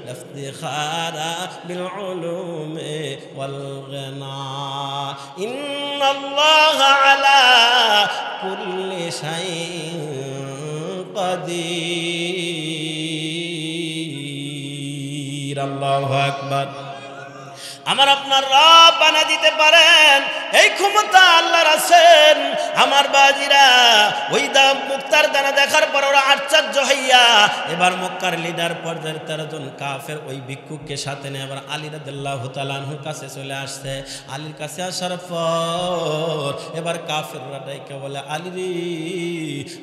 লিফতিখারা বিল উলুমি ওয়াল গিনা, ইন্নাল্লাহা আলা কুল্লি শাইইন কাদির। আল্লাহু আকবার। আমার আপনার রব বানা দিতে পারেন, এই ক্ষমতা আল্লাহর আছেন। আমার বাজিরা ওই মুক্তার দানা দেখার পর ওরা আশ্চর্য হইয়া এবার মক্কার লিডার পর্যায়ের 13 জন কাফের ওই ভিক্ষুককে সাথে নিয়ে এবার আলী রাদিয়াল্লাহু তাআলা আনহুর কাছে চলে আসছে। আলীর কাছে আসার পর এবার কাফেররা ডাইকে বলে, আলী রে,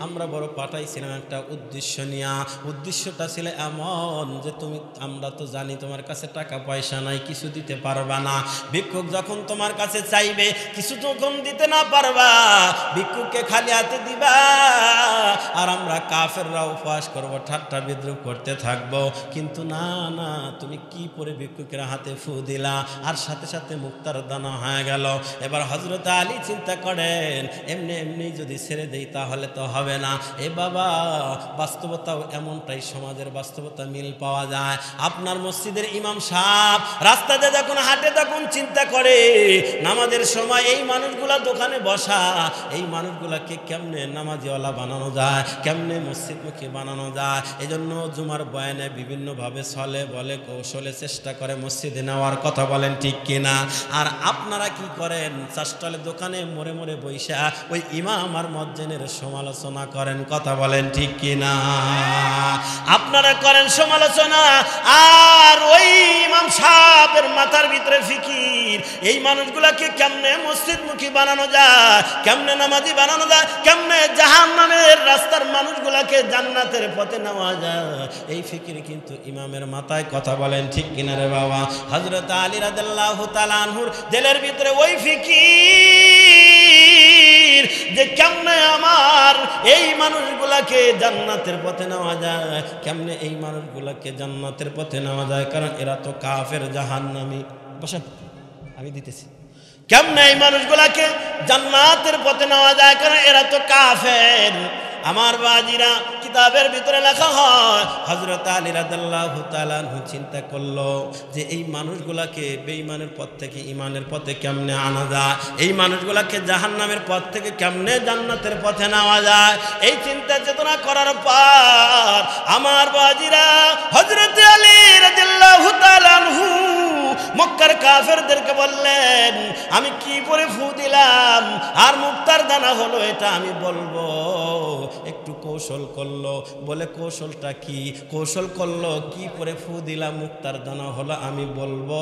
আমরা বড় পাঠাইছিলাম একটা উদ্দেশ্য নিয়া, উদ্দেশ্যটা ছিল এমন যে তুমি, আমরা তো জানি তোমার কাছে টাকা পয়সা নাই, কিছু দিতে পারবা না। ভিক্ষুক যখন তোমার কাছে চাইবে কিছু যখন দিতে না পারবা, ভিক্ষুককে খালি হাতে দিবা, আর আমরা কাফেররা উপহাস করবো, ঠাট্টা বিদ্রুপ করতে থাকবো। কিন্তু না না, তুমি কি পরে ভিক্ষুকের হাতে ফু দিলা, আর সাথে সাথে মুক্তার দানা হয়ে গেল। এবার হযরত আলী চিন্তা করেন, এমনি এমনি যদি ছেড়ে দেই তাহলে তো হবে না। এ বাবা, বাস্তবতাও এমনটাই, সমাজের বাস্তবতা মিল পাওয়া যায়। আপনার মসজিদের ইমাম সাহেব রাস্তাতে যখন হাঁটে তখন চিন্তা করে, নামাজের সময় এই মানুষগুলা দোকানে বসা, এই মানুষগুলাকে কেমনে নামাজিওয়ালা বানানো যায়, কেমনে মসজিদমুখী বানানো যায়। এজন্য জুমার বয়ানে বিভিন্নভাবে ছলে বলে কৌশলে চেষ্টা করে মসজিদে নেওয়ার কথা, বলেন ঠিক কিনা? আর আপনারা কি করেন? চাষটলে দোকানে মোড়ে মোড়ে বৈশা ওই ইমাম আর মুয়াজ্জিনের সমালোচনা করেন, কথা বলেন ঠিক কিনা? আপনারা করেন সমালোচনা, আর ওই ইমাম সাহেবের মাথার ভিতরে ফিকির, এই মানুষগুলাকে কেমনে মসজিদমুখী বানানো যায়, কেমনে নামাজি বানানো যায়, কেমনে জাহান্নামের রাস্তার মানুষগুলাকে জান্নাতের পথে নেওয়া যায়, এই ফিকির কিন্তু ইমামের মাথায়, কথা বলেন ঠিক কিনা রে বাবা? হযরত আলী রাদিয়াল্লাহু তাআলা আনহুর দিলের ভিতরে ওই ফিকির যে কেমনে আমার এই মানুষগুলাকে জান্নাতের পথে নেওয়া যায়, কেমনে এই মানুষগুলাকে জান্নাতের পথে নেওয়া যায়, কারণ এরা তো কাফের জাহান্নামী। বসেন, আমি দিতেছি। কেমনে এই মানুষগুলাকে জান্নাতের পথে নেওয়া যায়, কারণ এরা তো কাফের। আমার বাজিরা, কিতাবের ভিতরে লেখা হয়, হযরত আলী রাদিয়াল্লাহু তাআলা আনহু চিন্তা করলো যে এই মানুষগুলাকে বেঈমানের পথ থেকে ঈমানের পথে কেমনে আনা যায়, এই মানুষগুলাকে জাহান্নামের পথ থেকে কেমনে জান্নাতের পথে নেওয়া যায়। এই চিন্তা চেতনা করার পর আমার বাজিরা হযরত আলী রাদিয়াল্লাহু তাআলা আনহু মক্কার কাফেরদেরকে বললেন, আমি কি করে ফু দিলাম আর মুক্তার দানা হলো এটা আমি বলবো। একটু কৌশল করলো, বলে কৌশলটা কি? কৌশল করলো, কি করে ফু দিলাম মুক্তার দানা হলো আমি বলবো,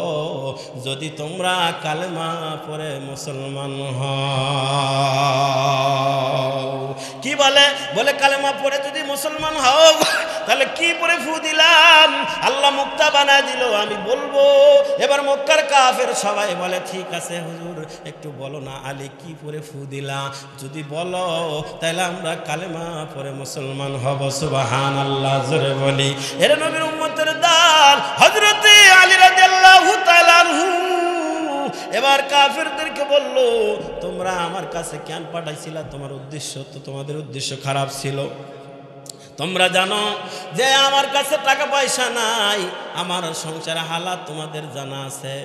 যদি তোমরা কালেমা পড়ে মুসলমান হও। কি বলে? বলে কালেমা পড়ে যদি মুসলমান হও তাহলে কি পরে ফু দিলাম, আল্লাহ মুক্তা বানায় দিল আমি বলবো। এবার মক্কার কাফের সবাই বলে, ঠিক আছে হুজুর, একটু বলো না আলী কি পরে ফু দিলা, যদি বলো তাহলে আমরা কালেমা পরে মুসলমান হব। সুবহানাল্লাহ, জোরে বলি। এর নবীর উম্মতের দল হযরত আলী রাদিয়াল্লাহু তাআলা আনহু এবার কাফেরদেরকে বলল, তোমরা আমার কাছে কেন পাঠাইছিলা? তোমার উদ্দেশ্য তো, তোমাদের উদ্দেশ্য খারাপ ছিল। তোমরা জানো যে আমার কাছে টাকা পয়সা নাই, আমার সংসারের হালাত তোমাদের জানা আছে,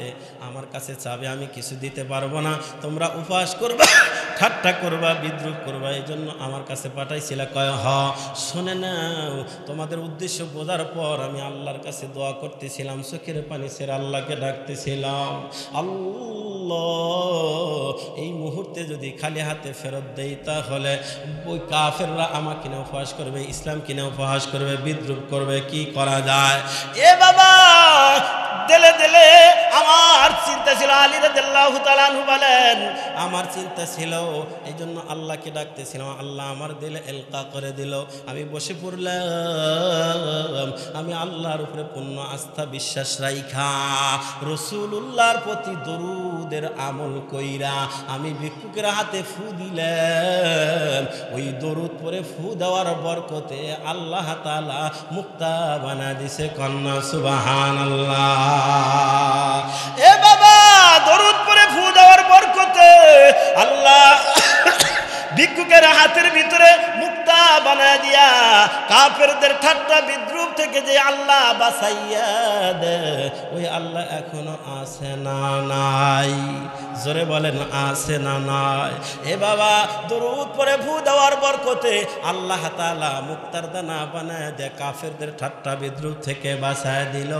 আমার কাছে চাবে আমি কিছু দিতে পারবো না, তোমরা উপহাস করবা, ঠাট্টা করবা, বিদ্রুপ করবা, এই জন্য আমার কাছে পাঠাইছিল। কয় হ, শোনে নাও, তোমাদের উদ্দেশ্য বোঝার পর আমি আল্লাহর কাছে দোয়া করতেছিলাম, চোখের পানি ছেড়ে আল্লাহকে ডাকতেছিলাম, আল্লাহ এই মুহূর্তে যদি খালি হাতে ফেরত দেই তাহলে ওই কাফেররা আমাকে নিয়ে উপহাস করবে, ইসলাম কিনে উপহাস করবে, বিদ্রুপ করবে, কি করা যায়? এ বাবা, দিলে দিলে আমার চিন্তা ছিল, আলী রাদিয়াল্লাহু তাআলা আনহু বলেন, আমার চিন্তা ছিল, এই জন্য আল্লাহকে ডাকতেছিলাম, আল্লাহ আমার দিলে এলকা করে দিল। আমি বসে পড়লাম, আমি আল্লাহর উপরে পূর্ণ আস্থা বিশ্বাস রাইখা রাসূলুল্লাহর প্রতি দরুদের আমল কইরা আমি ভিক্ষুকের হাতে ফু দিলাম। ওই দরুদ পরে ফু দেওয়ার বরকতে আল্লাহ তাআলা মুক্তা বানা দিছে। কন্যা সুবহানাল্লাহ। এ বাবা, দরুদ পরে ফু দেওয়ার বরকতে আল্লাহ ভিক্ষুকের হাতের ভিতরে মুক্তা বানায় দিয়া কাফেরদের ঠাট্টা বিদ্রুপ থেকে যে আল্লাহ বাঁচাইয়া দে, ওই আল্লাহ এখনো আছে না নাই? জোরে বলেন, আছে না নাই? এ বাবা, দরুদ পরে ফু দেওয়ার বরকতে আল্লাহ তাআলা মুক্তার দানা বানায় দে কাফেরদের ঠাট্টা বিদ্রুপ থেকে বাঁচায় দিল।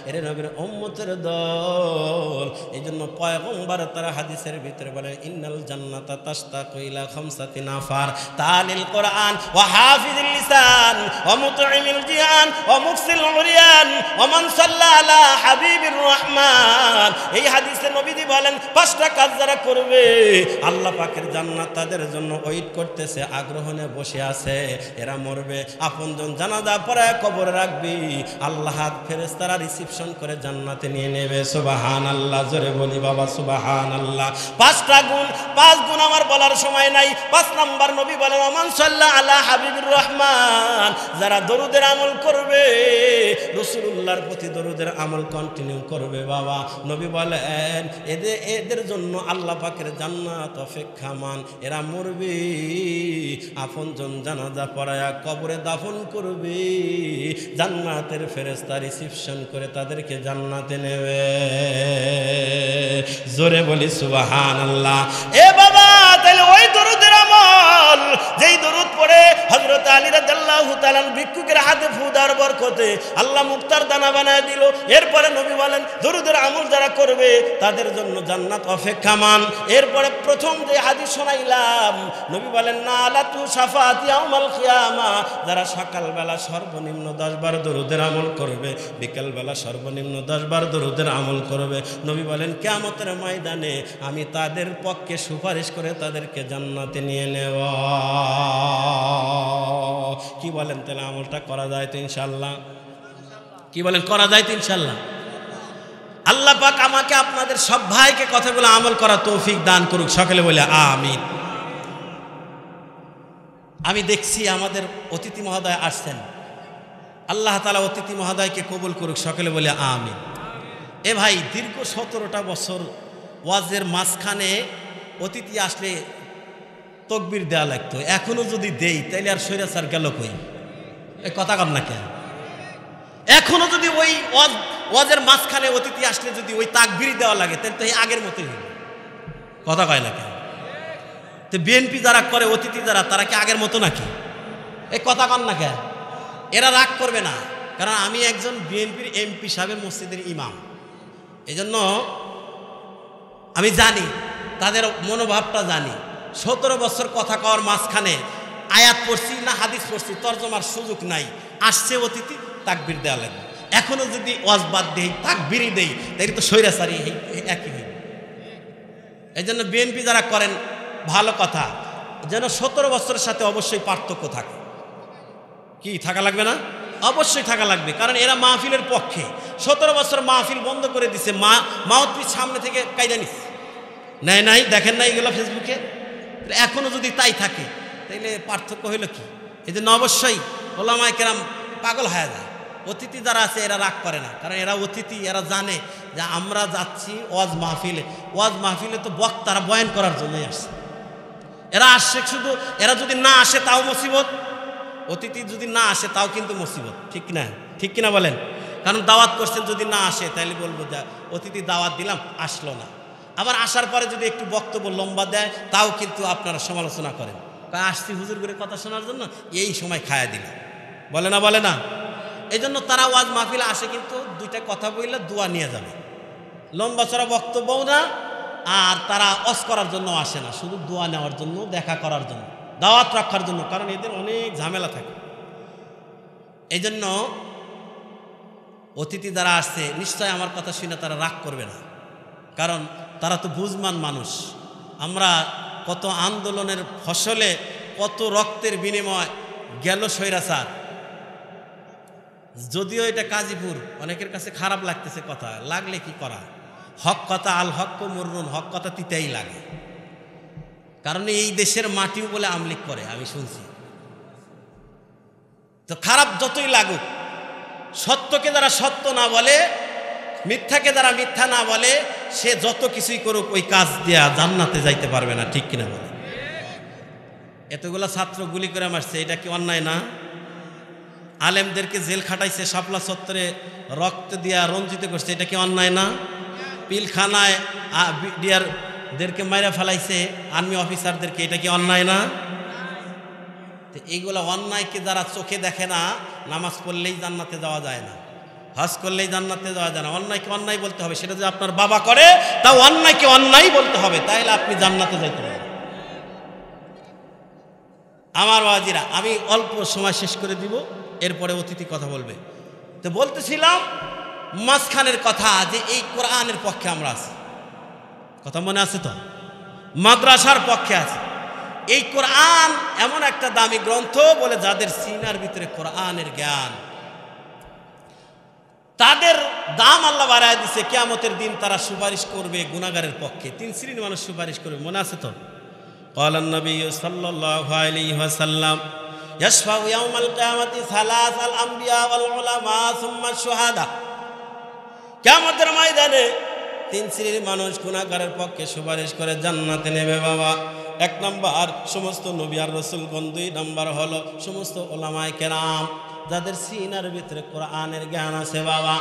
এর নবীর উম্মতের দল। এই জন্য পয়গম্বর তার হাদিসের ভিতরে বলে, ইন্নাল জান্নাতা তাশতাকু ইলা খামসাতি নাফার তালিল কোরআন ওয়া হাফিজুল লিসান ওয়া মুতঈমিল জিয়ান ওয়া মুফসিল উরিয়ান ওয়া মান সাল্লা আলা হাবিবির রহমান। এই হাদিসে নবীজি বলেন, পাঁচটা কাজ যারা করবে আল্লাহ পাকের জান্নাত তাদের জন্য ওয়েট করতেছে, আগ্রহ নিয়ে বসে আছে। এরা মরবে, আপনজন জানাজা পড়ে কবরে রাখবি, আল্লাহ ফেরেশতারা রিসিপশন করে জান্নাতে নিয়ে নেবে। সুবহানাল্লাহ। জোরে বলি বাবা সুবহানাল্লাহ। পাঁচটা গুণ, পাঁচ গুণ আমার বলার সময় নাই। পাঁচ নাম্বার নবী বলেন, ওমান সাল্লা আলা হাবিবির রহমান, যারা দরুদের আমল করবে, রাসূলুল্লাহর প্রতি দরুদের আমল কন্টিনিউ করবে বাবা, নবী বলেন এদের জন্য আল্লাহ পাকের জান্নাত অপেক্ষামান। এরা মরবে, আপনজন জানাজা পড়ায়া কবরে দাফন করবে, জান্নাতের ফেরেশতা রিসিপশন করে তাদেরকে জান্নাতে নেবে। জোরে বলি সুবহানাল্লাহ। এ বাবা, তাহলে ওই দরুদের আমল, যেই দরুদ পড়ে হযরত আলী রাদিয়াল্লাহু তাআলা ভিক্ষুকের হাতে ফু দেওয়ার বরকতে আল্লাহ মুক্তার দানা বানায় দিল। এরপরে নবী বলেন, দরুদের আমল যারা করবে তাদের জন্য জান্নাত অপেক্ষামান। এরপরে প্রথম যে হাদিস শোনাইলাম, নবী বলেন, নালাতু শাফাআতি ইয়াউমাল কিয়ামা, যারা সকালবেলা সর্বনিম্ন 10 বার দরুদের আমল করবে, বিকেলবেলা সর্বনিম্ন 10 বার দরুদের আমল করবে, নবী বলেন কিয়ামতের ময়দানে আমি তাদের পক্ষে সুপারিশ করে তাদেরকে জান্নাতে নিয়ে নেব। কি বলেন, তাহলে আমলটা করা যায় তো ইনশাআল্লাহ? কি বলেন, করা যায় তো ইনশাআল্লাহ? আল্লাহ পাক আমাকে আপনাদের সব ভাইকে কথাগুলো আমল করা তৌফিক দান করুক। সকলে বলে আমিন। আমি দেখছি আমাদের অতিথি মহোদয় আসছেন, আল্লাহ তাআলা অতিথি মহোদয়কে কবুল করুক। সকলে বলে আমিন। এ ভাই, দীর্ঘ 17টা বছর ওয়াজের মাঝখানে অতিথি আসলে তকবির দেওয়া লাগতো, এখনো যদি দেই তাইলে আর স্বৈরাচার গেল কই? এই কথা কম না কেন? এখনো যদি ওই ওয়াজের মাঝখানে অতিথি আসলে যদি ওই তাকবীর দেওয়া লাগে, তাহলে তো এই আগের মতোই হবে। কথা কয় না কেন? তো বিএনপি যারা করে, অতিথি যারা, তারা কি আগের মতো নাকি? এই কথা কন না কেন? এরা রাগ করবে না, কারণ আমি একজন বিএনপির এমপি সাহেবের মসজিদের ইমাম। এই জন্য আমি জানি, তাদের মনোভাবটা জানি। 17 বছর কথা কওয়ার মাঝখানে আয়াত পড়ছি না হাদিস পড়ছি, তর্জমার সুযোগ নাই, আসছে অতিথি, তাকবীর দেওয়া লাগবে। এখনো যদি ওয়াজ বাদ দেই, তাকবীরই দেই, তাই তো স্বৈরাচারী একই হইবে। এই জন্য বিএনপি যারা করেন, ভালো কথা, যেন 17 বছরের সাথে অবশ্যই পার্থক্য থাকে। কি থাকা লাগবে না? অবশ্যই থাকা লাগবে, কারণ এরা মাহফিলের পক্ষে। 17 বছর মাহফিল বন্ধ করে দিছে, মাউথপিস সামনে থেকে কায়দা নিচ্ছে, নাই নাই, দেখেন না এগুলো ফেসবুকে? এখনো যদি তাই থাকে, তাইলে পার্থক্য হইল কি? এই জন্য অবশ্যই ওলামায়ে কেরাম পাগল হয়ে যায়। অতিথি যারা আছে এরা রাগ করে না, কারণ এরা অতিথি, এরা জানে যে আমরা যাচ্ছি ওয়াজ মাহফিলে। ওয়াজ মাহফিলে তো বক্তারা বয়ান করার জন্যই আসছে। এরা আসছে শুধু, এরা যদি না আসে তাও মুসিবত, অতিথি যদি না আসে তাও কিন্তু মুসিবত। ঠিক না? ঠিক কিনা বলেন? কারণ দাওয়াত করছেন, যদি না আসে তাহলে বলবো যে অতিথি দাওয়াত দিলাম আসলো না। আবার আসার পরে যদি একটু বক্তব্য লম্বা দেয় তাও কিন্তু আপনারা সমালোচনা করেন, আসছি হুজুর করে কথা শোনার জন্য, এই সময় খায়া দিল, বলে না বলে না। এই জন্য তারা ওয়াজ মাহফিলে আসে কিন্তু দুইটা কথা বললে দোয়া নিয়ে যাবে, লম্বা চড়া বক্তব্যও না, আর তারা অস করার জন্য আসে না, শুধু দোয়া নেওয়ার জন্য, দেখা করার জন্য, দাওয়াত রাখার জন্য, কারণ এদের অনেক ঝামেলা থাকে। এই জন্য অতিথি যারা আসছে নিশ্চয় আমার কথা শুনে তারা রাগ করবে না, কারণ তারা তো বুঝমান মানুষ। আমরা কত আন্দোলনের ফসলে, কত রক্তের বিনিময় গেল স্বৈরাচার, যদিও এটা গাজীপুর, অনেকের কাছে খারাপ লাগতেছে কথা, লাগলে কি করা, হক কথা, আল হক মুররুন, হক কথা তিতাই লাগে, কারণ এই দেশের মাটিও বলে আমলিক করে, আমি শুনছি। তো খারাপ যতই লাগুক, সত্যকে যারা সত্য না বলে, মিথ্যাকে যারা মিথ্যা না বলে, সে যত কিছুই করুক ওই কাজ দিয়া জান্নাতে যাইতে পারবে না, ঠিক কিনা বলে। এতগুলা ছাত্র গুলি করে মারছে, এটা কি অন্যায় না? আলেমদেরকে জেল খাটাইছে, শাপলা চত্বরে রক্ত দিয়া রঞ্জিত করছে, এটা কি অন্যায় না? পিলখানায় বিডিআরদেরকে মাইরা ফেলাইছে, আর্মি অফিসারদেরকে, এটা কি অন্যায় না? তো এইগুলা অন্যায়কে যারা চোখে দেখে না, নামাজ পড়লেই জান্নাতে যাওয়া যায় না, হজ করলেই জান্নাতে যাওয়া যায় না। অন্যায়কে অন্যায় বলতে হবে, সেটা যদি আপনার বাবা করে তাও অন্যায়কে অন্যায় বলতে হবে, তাইলে আপনি জান্নাতে যাইতে পারবেন। আমার বাবাজিরা, আমি অল্প সময় শেষ করে দিব, এরপরে অতিথি কথা বলবে। তো বলতেছিলাম মাঝখানের কথা, যে এই কোরআনের পক্ষে আমরা আছি, কথা মনে আছে তো? মাদ্রাসার পক্ষে আছে। এই কোরআন এমন একটা দামি গ্রন্থ, বলে যাদের সিনার ভিতরে কোরআনের জ্ঞান, তাদের দাম আল্লাহ বাড়ায় দিছে। কিয়ামতের দিন তারা সুপারিশ করবে গুনাহগারের পক্ষে। 3 শ্রেণীর মানুষ সুপারিশ করবে, মনে আছে তো? ক্বালান নবী সাল্লাল্লাহু আলাইহি ওয়াসাল্লাম, ইয়াশফাউ ইয়াউমাল কিয়ামাতি সালাসাল আমবিয়া ওয়াল উলামা সুম্মা শুহাদা। কিয়ামতের ময়দানে 3 শ্রেণীর মানুষ গুনাহগারের পক্ষে সুপারিশ করে জান্নাতে নেবে বাবা। 1 নাম্বার সমস্ত নবী আর রাসূলগণ, 2 নাম্বার হলো সমস্ত উলামায়ে কেরাম, যাদের সিনার ভিতরে কোরআনের জ্ঞান আছে বাবা।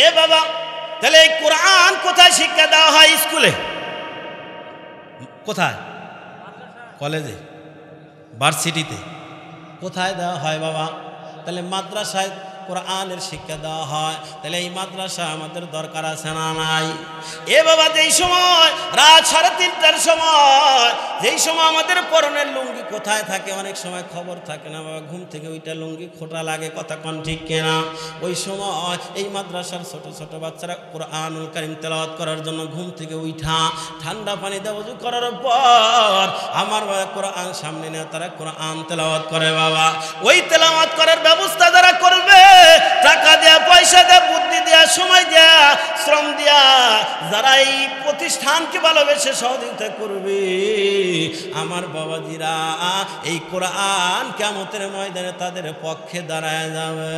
এ বাবা, তাহলে এই কোরআন কোথায় শিক্ষা দেওয়া হয়? স্কুলে? কোথায়? কলেজে, ভার্সিটিতে? কোথায় দেওয়া হয় বাবা? তাহলে মাদ্রাসায় কোরআনের শিক্ষা দেওয়া হয়, তাহলে এই মাদ্রাসা আমাদের দরকার আছে না নাই? এ বাবা, যেই সময় রাত 3:30টার সময়, যেই সময় আমাদের পরনের লুঙ্গি কোথায় থাকে, অনেক সময় খবর থাকে না বাবা, ঘুম থেকে ওইটা লুঙ্গি খোটা লাগে, কথা কোন ঠিক কিনা? ওই সময় এই মাদ্রাসার ছোট ছোট বাচ্চারা কোরআনুল কারীম তেলাওয়াত করার জন্য ঘুম থেকে উঠা ঠান্ডা পানি দিয়ে ওযু করার পর আমার বাবা কোরআন সামনে নিয়ে তারা কোরআন তেলাওয়াত করে বাবা। ওই তেলাওয়াত করার ব্যবস্থা যারা করবে, টাকা দেয়া, পয়সা দেয়া, বুদ্ধি দেয়া, সময় দেয়া, শ্রম দেয়া, যারা এই প্রতিষ্ঠানকে ভালোবেসে সহযোগিতা করবে, আমার বাবাজিরা, এই কোরআন কিয়ামতের ময়দানে তাদের পক্ষে দাঁড়ায় যাবে।